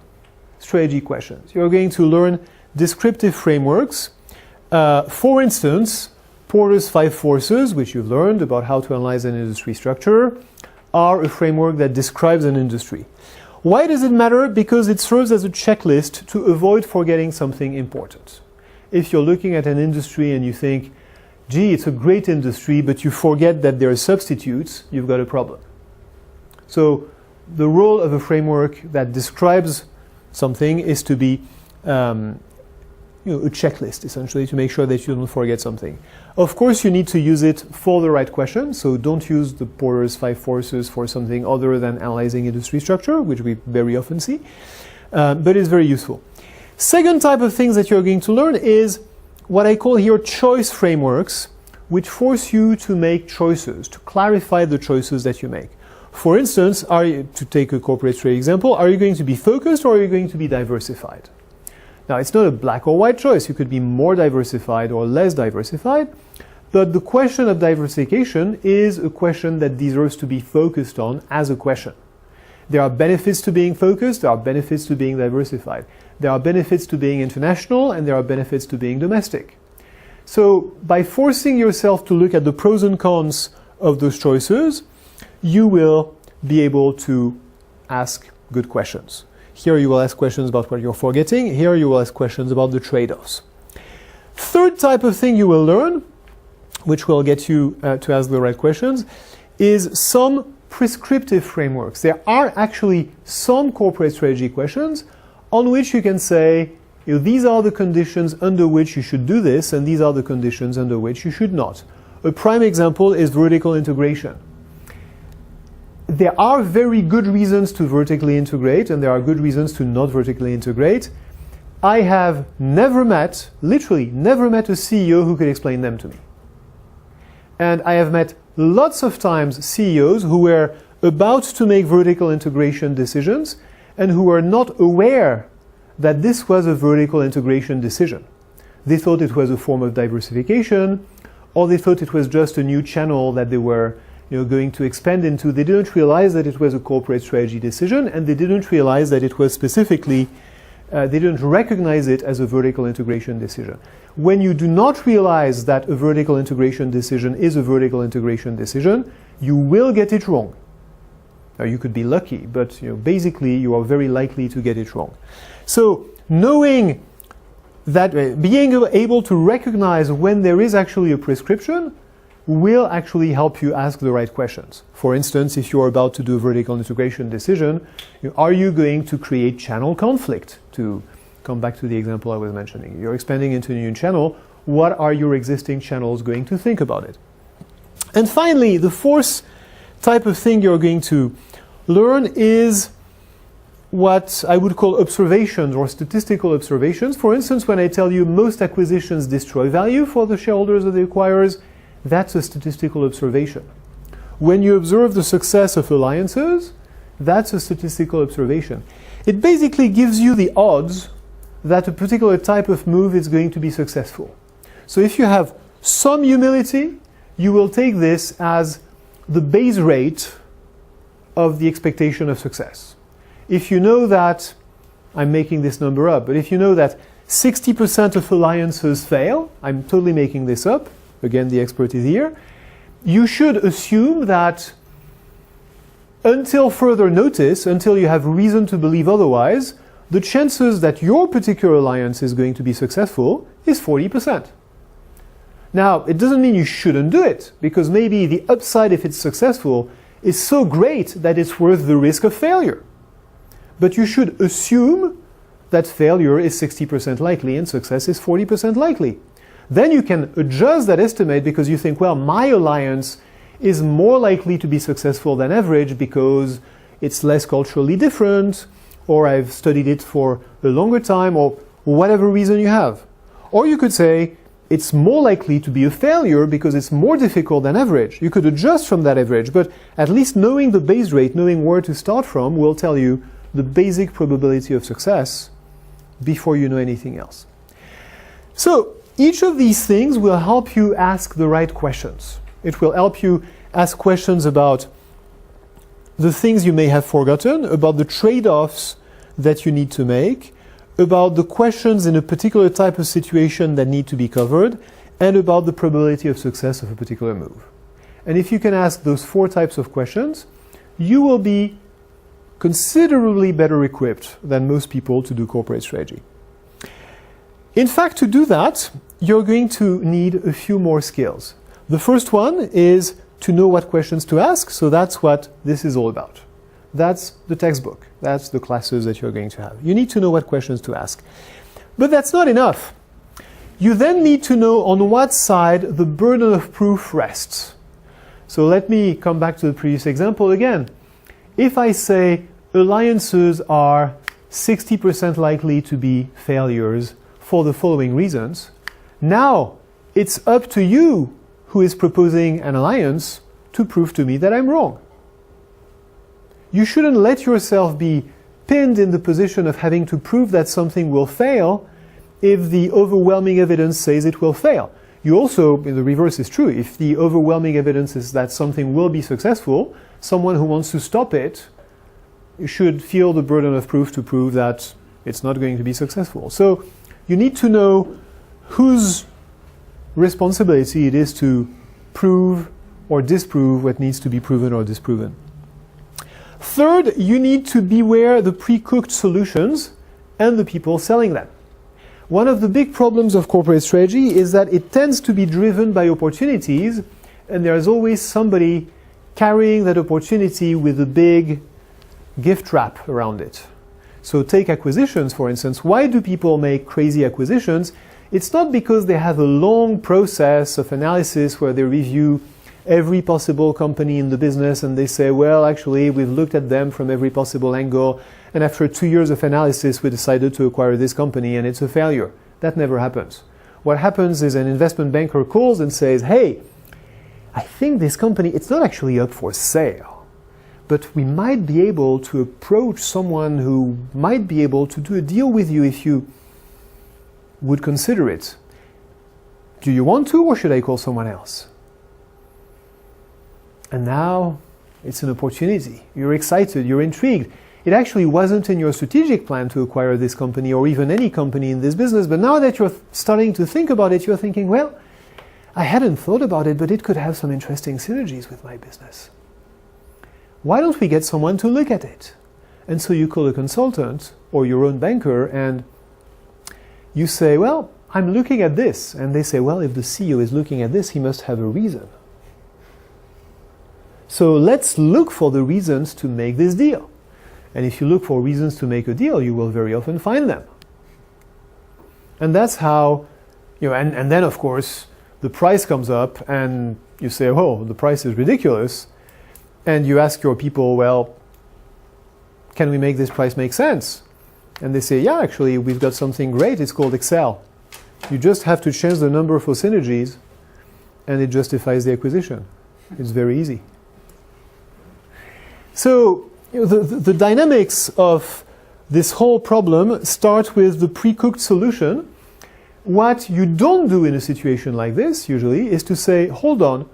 strategy questions. You're going to learn descriptive frameworks. For instance, Porter's 5 forces, which you've learned about how to analyze an industry structure, are a framework that describes an industry. Why does it matter? Because it serves as a checklist to avoid forgetting something important. If you're looking at an industry and you think, gee, it's a great industry, but you forget that there are substitutes, you've got a problem. So the role of a framework that describes something is to be a checklist, essentially, to make sure that you don't forget something. Of course, you need to use it for the right question, so don't use the Porter's 5 forces for something other than analyzing industry structure, which we very often see, but it's very useful. Second type of things that you're going to learn is what I call here choice frameworks, which force you to make choices, to clarify the choices that you make. For instance, to take a corporate trade example, are you going to be focused or are you going to be diversified? Now, it's not a black or white choice. You could be more diversified or less diversified, but the question of diversification is a question that deserves to be focused on as a question. There are benefits to being focused, there are benefits to being diversified. There are benefits to being international, and there are benefits to being domestic. So by forcing yourself to look at the pros and cons of those choices, you will be able to ask good questions. Here you will ask questions about what you're forgetting. Here you will ask questions about the trade-offs. Third type of thing you will learn, which will get you to ask the right questions, is some prescriptive frameworks. There are actually some corporate strategy questions on which you can say, these are the conditions under which you should do this, and these are the conditions under which you should not. A prime example is vertical integration. There are very good reasons to vertically integrate, and there are good reasons to not vertically integrate. I have never met, literally never met a CEO who could explain them to me. And I have met lots of times CEOs who were about to make vertical integration decisions and who were not aware that this was a vertical integration decision. They thought it was a form of diversification, or they thought it was just a new channel that they were going to expand into. They didn't realize that it was a corporate strategy decision, and they didn't realize that it was specifically, they didn't recognize it as a vertical integration decision. When you do not realize that a vertical integration decision is a vertical integration decision, you will get it wrong. Now you could be lucky, but basically you are very likely to get it wrong. So knowing that, being able to recognize when there is actually a prescription will actually help you ask the right questions. For instance, if you're about to do a vertical integration decision, are you going to create channel conflict? To come back to the example I was mentioning. You're expanding into a new channel. What are your existing channels going to think about it? And finally, the fourth type of thing you're going to learn is what I would call observations or statistical observations. For instance, when I tell you most acquisitions destroy value for the shareholders of the acquirers, that's a statistical observation. When you observe the success of alliances, that's a statistical observation. It basically gives you the odds that a particular type of move is going to be successful. So if you have some humility, you will take this as the base rate of the expectation of success. If you know that, I'm making this number up, but if you know that 60% of alliances fail, I'm totally making this up, again the expert is here, you should assume that until further notice, until you have reason to believe otherwise, the chances that your particular alliance is going to be successful is 40%. Now, it doesn't mean you shouldn't do it, because maybe the upside, if it's successful, is so great that it's worth the risk of failure. But you should assume that failure is 60% likely and success is 40% likely. Then you can adjust that estimate because you think, well, my alliance is more likely to be successful than average because it's less culturally different, or I've studied it for a longer time, or whatever reason you have. Or you could say, it's more likely to be a failure because it's more difficult than average. You could adjust from that average, but at least knowing the base rate, knowing where to start from, will tell you the basic probability of success before you know anything else. So each of these things will help you ask the right questions. It will help you ask questions about the things you may have forgotten, about the trade-offs that you need to make, about the questions in a particular type of situation that need to be covered, and about the probability of success of a particular move. And if you can ask those four types of questions, you will be considerably better equipped than most people to do corporate strategy. In fact, to do that, you're going to need a few more skills. The first one is to know what questions to ask, so that's what this is all about. That's the textbook. That's the classes that you're going to have. You need to know what questions to ask. But that's not enough. You then need to know on what side the burden of proof rests. So let me come back to the previous example again. If I say alliances are 60% likely to be failures for the following reasons, now it's up to you who is proposing an alliance to prove to me that I'm wrong. You shouldn't let yourself be pinned in the position of having to prove that something will fail if the overwhelming evidence says it will fail. You also, the reverse is true. If the overwhelming evidence is that something will be successful, someone who wants to stop it should feel the burden of proof to prove that it's not going to be successful. So you need to know whose responsibility it is to prove or disprove what needs to be proven or disproven. Third, you need to beware the pre-cooked solutions and the people selling them. One of the big problems of corporate strategy is that it tends to be driven by opportunities, and there's always somebody carrying that opportunity with a big gift wrap around it. So take acquisitions, for instance. Why do people make crazy acquisitions? It's not because they have a long process of analysis where they review every possible company in the business and they say, well, actually, we've looked at them from every possible angle, and after 2 years of analysis, we decided to acquire this company and it's a failure. That never happens. What happens is an investment banker calls and says, hey, I think this company, it's not actually up for sale, but we might be able to approach someone who might be able to do a deal with you if you would consider it. Do you want to, or should I call someone else? And now it's an opportunity. You're excited, you're intrigued. It actually wasn't in your strategic plan to acquire this company or even any company in this business, but now that you're starting to think about it, you're thinking, well, I hadn't thought about it, but it could have some interesting synergies with my business. Why don't we get someone to look at it? And so you call a consultant or your own banker and you say, well, I'm looking at this. And they say, well, if the CEO is looking at this, he must have a reason. So let's look for the reasons to make this deal. And if you look for reasons to make a deal, you will very often find them. And that's how, and then of course, the price comes up and you say, oh, the price is ridiculous. And you ask your people, well, can we make this price make sense? And they say, yeah, actually, we've got something great. It's called Excel. You just have to change the number for synergies and it justifies the acquisition. It's very easy. So the dynamics of this whole problem start with the pre-cooked solution. What you don't do in a situation like this, usually, is to say, hold on,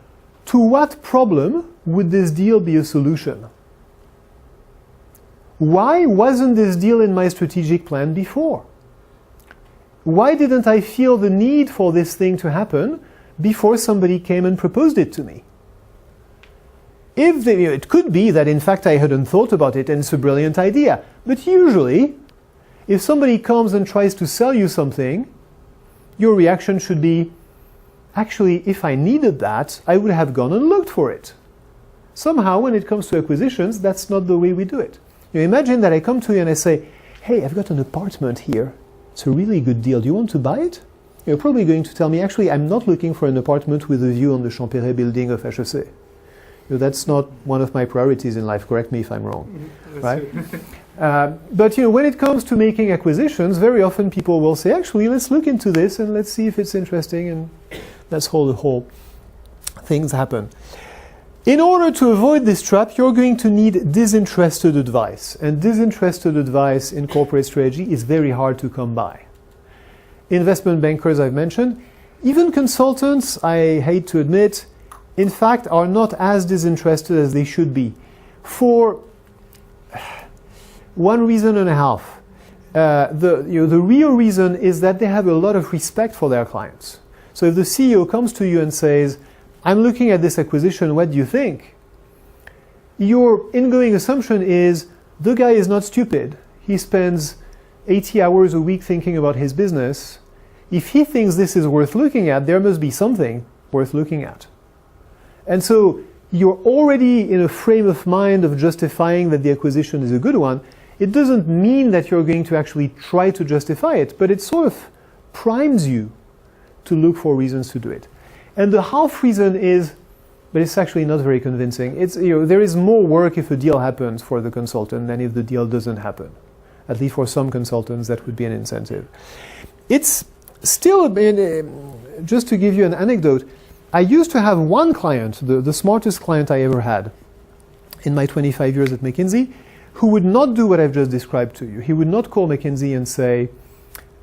to what problem would this deal be a solution? Why wasn't this deal in my strategic plan before? Why didn't I feel the need for this thing to happen before somebody came and proposed it to me? It could be that in fact I hadn't thought about it and it's a brilliant idea. But usually, if somebody comes and tries to sell you something, your reaction should be, actually, if I needed that, I would have gone and looked for it. Somehow, when it comes to acquisitions, that's not the way we do it. Imagine that I come to you and I say, hey, I've got an apartment here. It's a really good deal. Do you want to buy it? You're probably going to tell me, actually, I'm not looking for an apartment with a view on the Champéret building of HEC. That's not one of my priorities in life. Correct me if I'm wrong. Right? But when it comes to making acquisitions, very often people will say, actually, let's look into this and let's see if it's interesting. And that's how the whole things happen. In order to avoid this trap, you're going to need disinterested advice. And disinterested advice in corporate strategy is very hard to come by. Investment bankers, I've mentioned. Even consultants, I hate to admit, in fact, are not as disinterested as they should be. For one reason and a half. The real reason is that they have a lot of respect for their clients. So if the CEO comes to you and says, I'm looking at this acquisition, what do you think? Your ingoing assumption is, the guy is not stupid. He spends 80 hours a week thinking about his business. If he thinks this is worth looking at, there must be something worth looking at. And so you're already in a frame of mind of justifying that the acquisition is a good one. It doesn't mean that you're going to actually try to justify it, but it sort of primes you to look for reasons to do it. And the half reason is, but it's actually not very convincing. It's, there is more work if a deal happens for the consultant than if the deal doesn't happen. At least for some consultants, that would be an incentive. It's still, just to give you an anecdote, I used to have one client, the smartest client I ever had in my 25 years at McKinsey, who would not do what I've just described to you. He would not call McKinsey and say,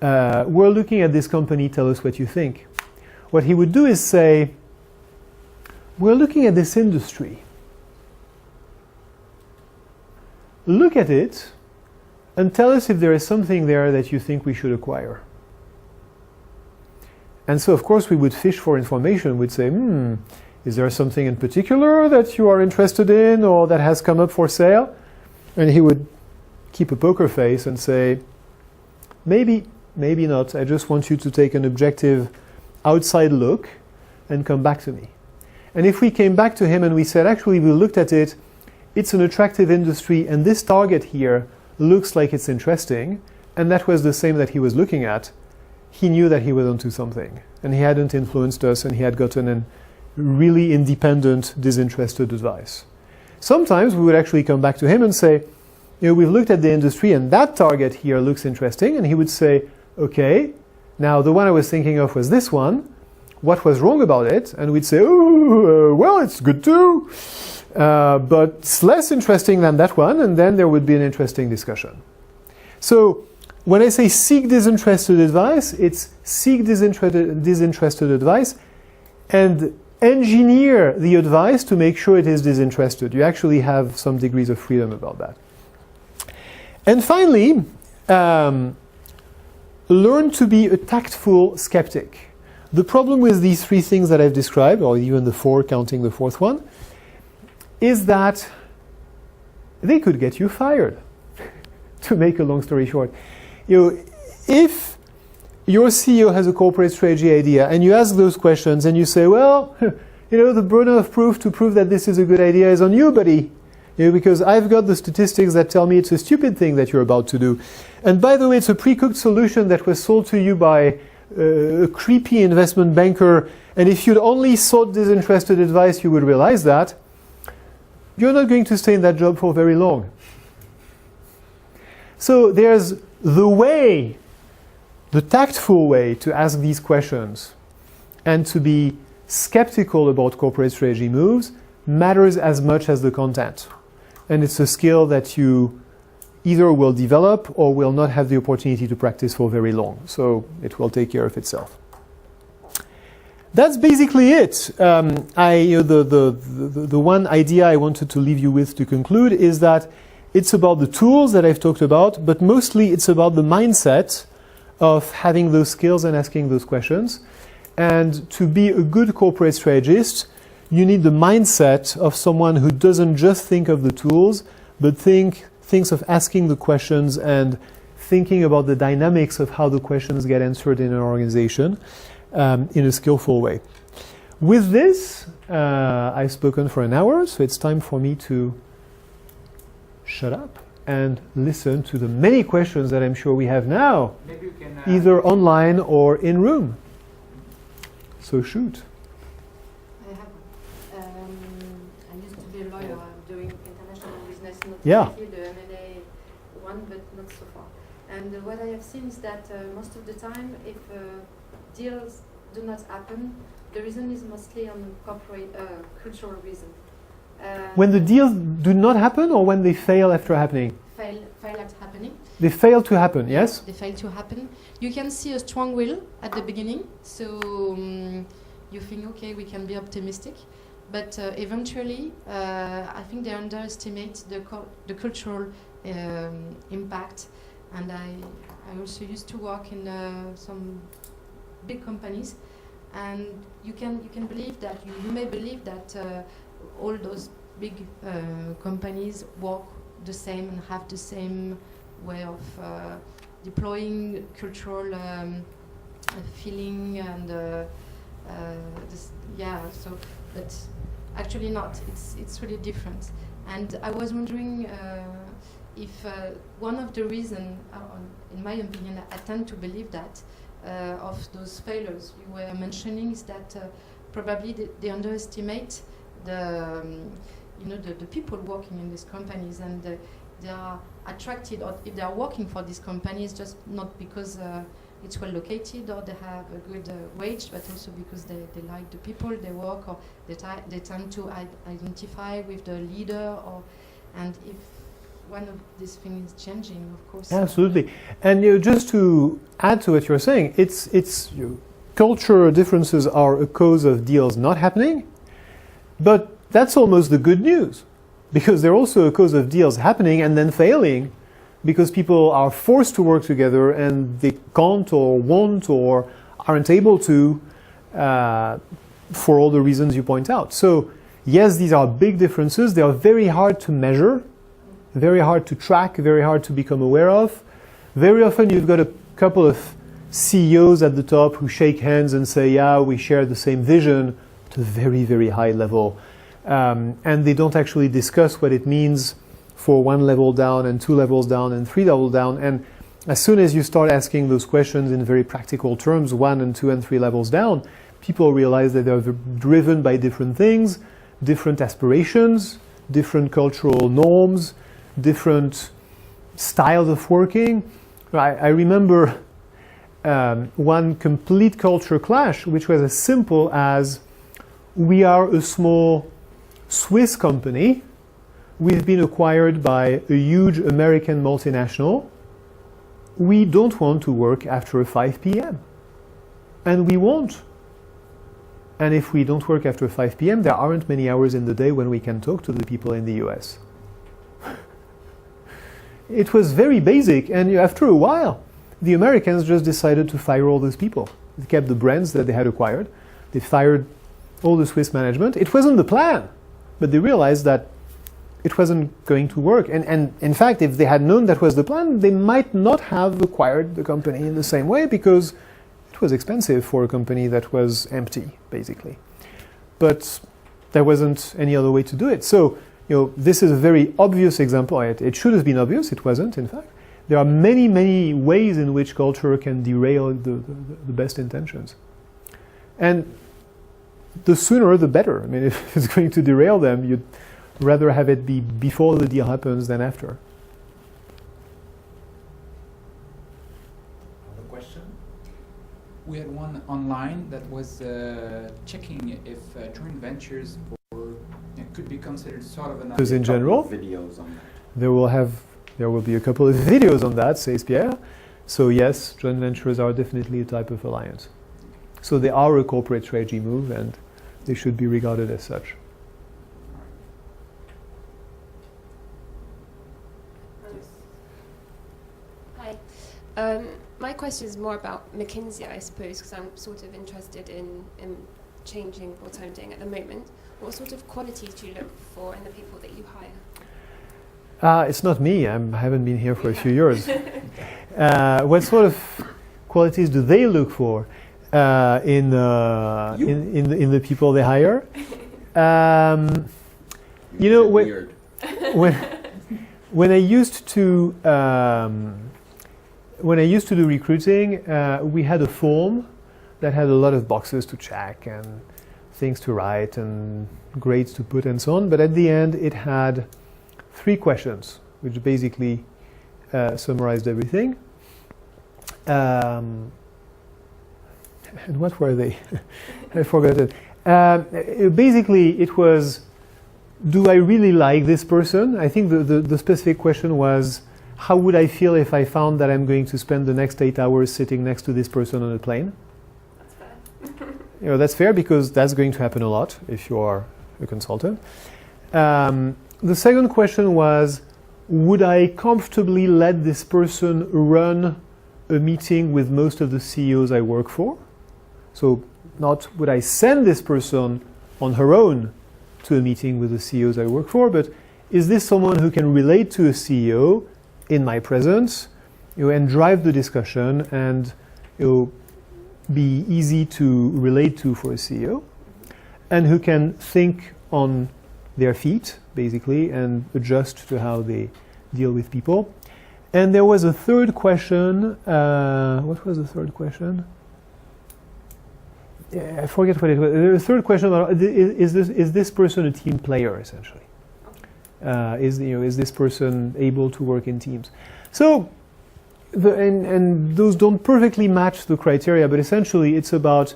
we're looking at this company, tell us what you think. What he would do is say, we're looking at this industry. Look at it and tell us if there is something there that you think we should acquire. And so, of course, we would fish for information. We'd say, Is there something in particular that you are interested in or that has come up for sale? And he would keep a poker face and say, maybe, maybe not. I just want you to take an objective outside look and come back to me. And if we came back to him and we said, actually, we looked at it, it's an attractive industry, and this target here looks like it's interesting, and that was the same that he was looking at, he knew that he was onto something. And he hadn't influenced us, and he had gotten a really independent, disinterested advice. Sometimes we would actually come back to him and say, we've looked at the industry, and that target here looks interesting, and he would say, okay, now the one I was thinking of was this one. What was wrong about it? And we'd say, well, it's good too, but it's less interesting than that one, and then there would be an interesting discussion. So when I say seek disinterested advice, it's seek disinterested advice and engineer the advice to make sure it is disinterested. You actually have some degrees of freedom about that. And finally, learn to be a tactful skeptic. The problem with these three things that I've described, or even the four, counting the fourth one, is that they could get you fired. To make a long story short, if your CEO has a corporate strategy idea and you ask those questions and you say, well, the burden of proof to prove that this is a good idea is on you, buddy. Because I've got the statistics that tell me it's a stupid thing that you're about to do. And by the way, it's a pre-cooked solution that was sold to you by a creepy investment banker, and if you'd only sought disinterested advice, you would realize that you're not going to stay in that job for very long. So there's the way, the tactful way to ask these questions and to be skeptical about corporate strategy moves matters as much as the content. And it's a skill that you either will develop or will not have the opportunity to practice for very long. So it will take care of itself. That's basically it. The one idea I wanted to leave you with to conclude is that it's about the tools that I've talked about, but mostly it's about the mindset of having those skills and asking those questions. And to be a good corporate strategist, you need the mindset of someone who doesn't just think of the tools, but thinks of asking the questions and thinking about the dynamics of how the questions get answered in an organization in a skillful way. With this, I've spoken for an hour, so it's time for me to shut up and listen to the many questions that I'm sure we have now,
Maybe you can,
either online or in room. So shoot.
I have. I used to be a lawyer. I'm doing international business, not
Yeah.
exactly the M&A one, but not so far. And what I have seen is that most of the time, if deals do not happen, the reason is mostly on corporate cultural reason.
When the deals do not happen or when they fail after happening?
Fail at happening.
They fail to happen, yes?
They fail to happen. You can see a strong will at the beginning, so you think, okay, we can be optimistic. But eventually, I think they underestimate the cultural impact. And I also used to work in some big companies, and you can believe that you may believe that all those big companies work the same and have the same way of deploying cultural feeling and so but actually not. It's really different. And I was wondering if one of the reasons, in my opinion, I tend to believe that of those failures you were mentioning is that probably they underestimate the people working in these companies, and they are attracted, or if they are working for these companies, just not because it's well located or they have a good wage, but also because they like the people they work, or they tend to identify with the leader, and if one of these things is changing, of course.
Absolutely. And just to add to what you're saying, it's cultural differences are a cause of deals not happening, but that's almost the good news, because they're also a cause of deals happening and then failing, because people are forced to work together and they can't or won't or aren't able to for all the reasons you point out. So yes, these are big differences. They are very hard to measure, very hard to track, very hard to become aware of. Very often you've got a couple of CEOs at the top who shake hands and say, yeah, we share the same vision at a very, very high level. And they don't actually discuss what it means for 1 level down and 2 levels down and 3 levels down. And as soon as you start asking those questions in very practical terms, 1 and 2 and 3 levels down, people realize that they're driven by different things, different aspirations, different cultural norms, different styles of working. I remember one complete culture clash, which was as simple as, we are a small Swiss company. We've been acquired by a huge American multinational. We don't want to work after 5 p.m. And we won't. And if we don't work after 5 p.m., there aren't many hours in the day when we can talk to the people in the US. It was very basic, and after a while, the Americans just decided to fire all those people. They kept the brands that they had acquired. They fired all the Swiss management. It wasn't the plan, but they realized that it wasn't going to work. And in fact, if they had known that was the plan, they might not have acquired the company in the same way, because it was expensive for a company that was empty, basically. But there wasn't any other way to do it. So, this is a very obvious example. It should have been obvious. It wasn't, in fact. There are many, many ways in which culture can derail the best intentions. And the sooner, the better. I mean, if it's going to derail them, you'd rather have it be before the deal happens than after.
Another question? We had one online that was checking if joint ventures could be considered sort of an...
Because in general,
videos on that.
there will be a couple of videos on that, says Pierre. So yes, joint ventures are definitely a type of alliance. So they are a corporate strategy move, and they should be regarded as such.
Hi. My question is more about McKinsey, I suppose, because I'm sort of interested in changing what I'm doing at the moment. What sort of qualities do you look for in the people that you hire?
It's not me. I haven't been here for a few years. What sort of qualities do they look for in the people they hire? When I used to do recruiting, we had a form that had a lot of boxes to check and things to write and grades to put and so on. But at the end, it had 3 questions, which basically summarized everything. And what were they? I forgot it. Basically, it was, do I really like this person? I think the specific question was, how would I feel if I found that I'm going to spend the next 8 hours sitting next to this person on a plane?
That's fair.
That's fair, because that's going to happen a lot if you are a consultant. The second question was, would I comfortably let this person run a meeting with most of the CEOs I work for? So not would I send this person on her own to a meeting with the CEOs I work for, but is this someone who can relate to a CEO in my presence, and drive the discussion and be easy to relate to for a CEO, and who can think on their feet, basically, and adjust to how they deal with people. And there was a third question. What was the third question? Yeah, I forget what it was. The third question about, is this person a team player, essentially? Is this person able to work in teams? So, and those don't perfectly match the criteria, but essentially it's about,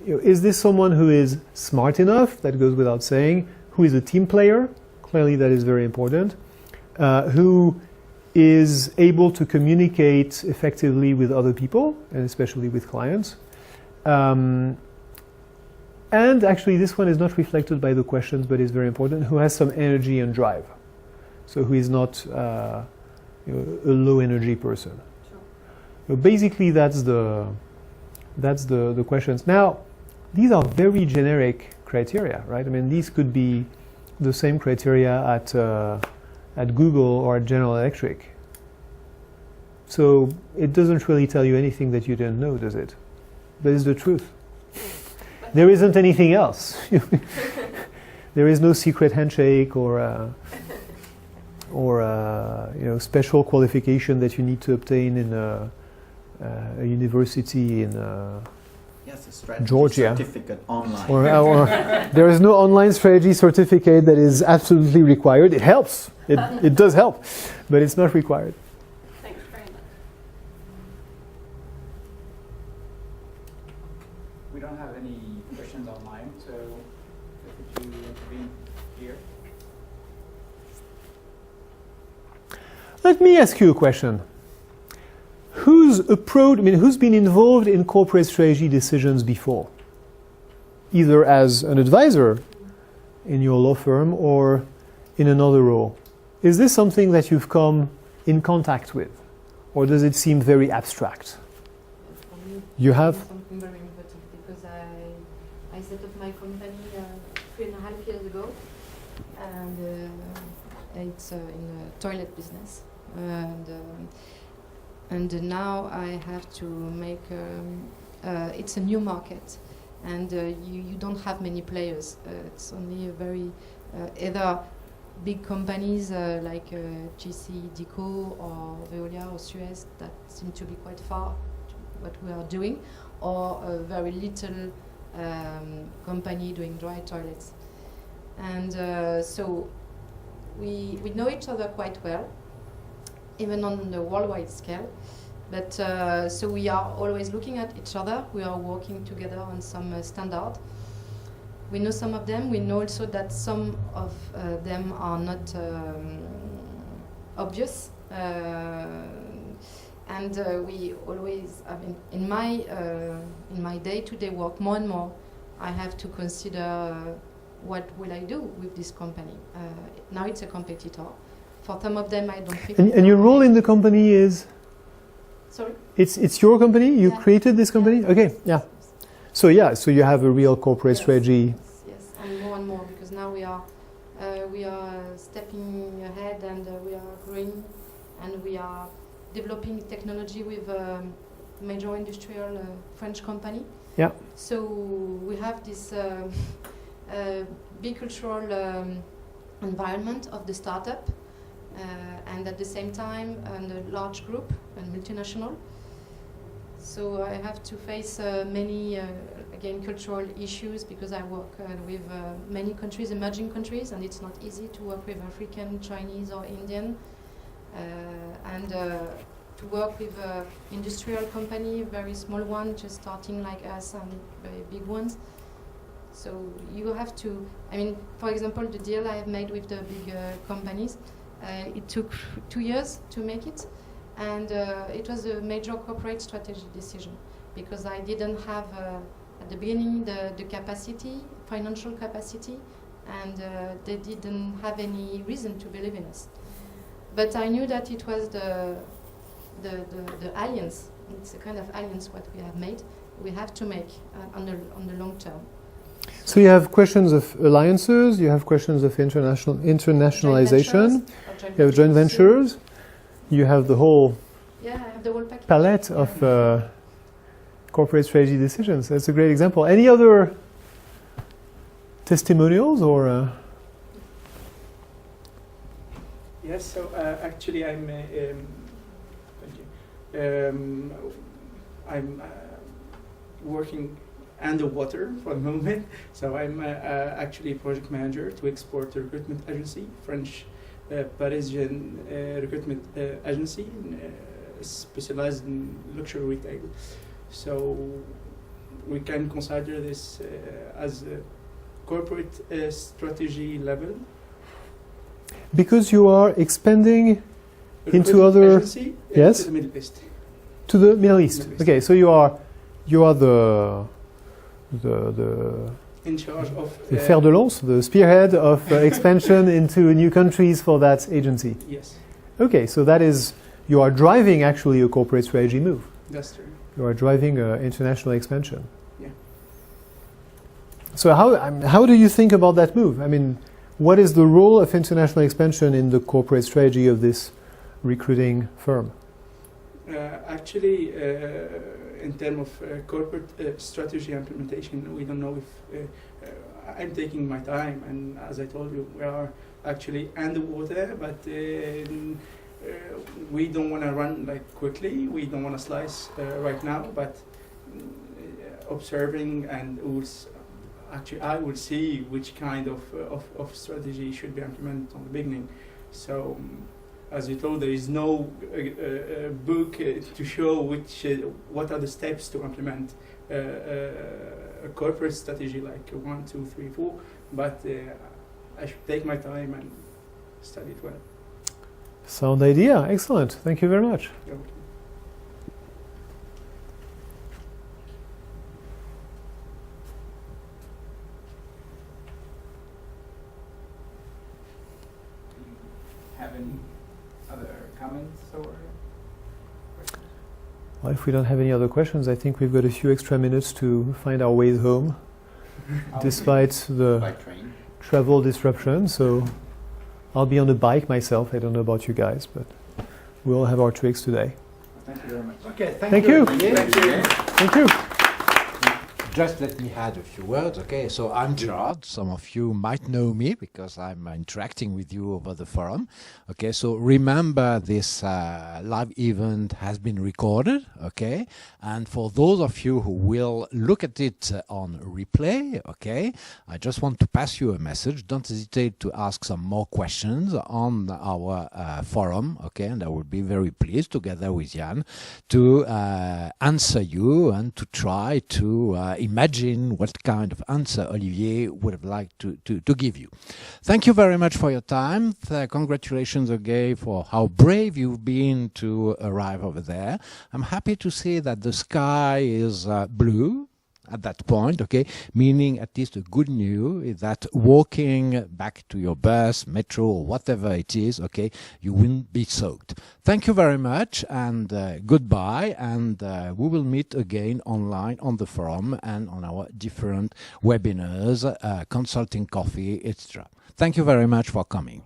is this someone who is smart enough? That goes without saying. Who is a team player? Clearly that is very important. Who is able to communicate effectively with other people, and especially with clients. And actually, this one is not reflected by the questions, but is very important. Who has some energy and drive, so who is not a low energy person. Sure. So basically, that's the questions. Now, these are very generic criteria, right? I mean, these could be the same criteria at Google or at General Electric. So it doesn't really tell you anything that you didn't know, does it? That is the truth. There isn't anything else. There is no secret handshake or special qualification that you need to obtain in a university in
Yes, a strategy
Georgia.
certificate online.
or there is no online strategy certificate that is absolutely required. It helps. It does help, but it's not required.
Thanks very much.
We don't have any questions online, so if you intervene here.
Let me ask you a question. Who's been involved in corporate strategy decisions before? Either as an advisor in your law firm or in another role. Is this something that you've come in contact with? Or does it seem very abstract?
For me,
You have?
something very important because I set up my company 3.5 years ago, and it's in the toilet business, and now I have to make. It's a new market, and you don't have many players. It's only a very either big companies like GC, Deco, or Veolia or Suez that seem to be quite far to what we are doing, or a very little company doing dry toilets. And so we know each other quite well, even on the worldwide scale. But so we are always looking at each other. We are working together on some standard. We know some of them. We know also that some of them are not obvious. And we always, I mean, in my day-to-day work, more and more, I have to consider what will I do with this company. Now it's a competitor. For some of them, I don't think.
And your role in the company is?
Sorry?
It's your company? You
Yeah.
created this company?
Yeah.
Okay, yeah. So you have a real corporate strategy.
Yes, and more because now we are stepping ahead, and we are growing, and we are developing technology with a major industrial French company.
Yeah.
So we have this big cultural environment of the startup, and at the same time, a large group, a multinational. So I have to face many, again, cultural issues because I work with many countries, emerging countries, and it's not easy to work with African, Chinese, or Indian. And to work with an industrial company, very small one, just starting like us, and very big ones. So you have to, I mean, for example, the deal I have made with the big companies, it took 2 years to make it. And it was a major corporate strategy decision because I didn't have, at the beginning, the capacity, financial capacity, and they didn't have any reason to believe in us. But I knew that it was the alliance. It's a kind of alliance what we have made. We have to make on the long term.
So you have questions of alliances, you have questions of internationalization, you have joint ventures, you have the whole
I have the whole package.
palette of corporate strategy decisions. That's a great example. Any other testimonials or?
Yes, so actually I'm working underwater for the moment. So I'm actually a project manager to export a recruitment agency, French Parisian recruitment agency, specialized in luxury retail. So we can consider this as a corporate strategy level.
Because you are expanding into other
agency,
yes,
to the Middle East.
To the Middle East. Okay, so you are the
in charge of
the fer de lance, the spearhead of expansion into new countries for that agency.
Yes,
Okay, so that is, you are driving actually a corporate strategy move.
that's true.
You are driving international expansion.
Yeah.
So how do you think about that move? I mean, what is the role of international expansion in the corporate strategy of this recruiting firm?
Actually, in terms of corporate strategy implementation, we don't know if I'm taking my time, and as I told you, we are actually underwater, but we don't want to run like quickly. We don't want to slice right now, but observing and actually I will see which kind of strategy should be implemented on the beginning. So as you told, there is no book to show what are the steps to implement a corporate strategy like 1, 2, 3, 4. But I should take my time and study it well.
Sound idea. Excellent. Thank you very much.
Okay.
Have any other comments or questions?
Well, if we don't have any other questions, I think we've got a few extra minutes to find our ways home, despite the
By train.
travel disruption. So I'll be on a bike myself. I don't know about you guys, but we all have our tricks today.
Thank you very much.
Okay,
Thank you.
Olivier.
Thank you.
Just let me add a few words, okay? So I'm Gerard. Some of you might know me because I'm interacting with you over the forum. Okay, so remember this live event has been recorded, okay? And for those of you who will look at it on replay, okay, I just want to pass you a message. Don't hesitate to ask some more questions on our forum, okay? And I will be very pleased, together with Jan, to answer you and to try to imagine what kind of answer Olivier would have liked to give you. Thank you very much for your time. Congratulations again for how brave you've been to arrive over there. I'm happy to see that the sky is blue at that point, okay, meaning at least a good news is that walking back to your bus, metro, or whatever it is, okay, you won't be soaked. Thank you very much, and goodbye, and we will meet again online on the forum and on our different webinars, consulting coffee, etc. Thank you very much for coming.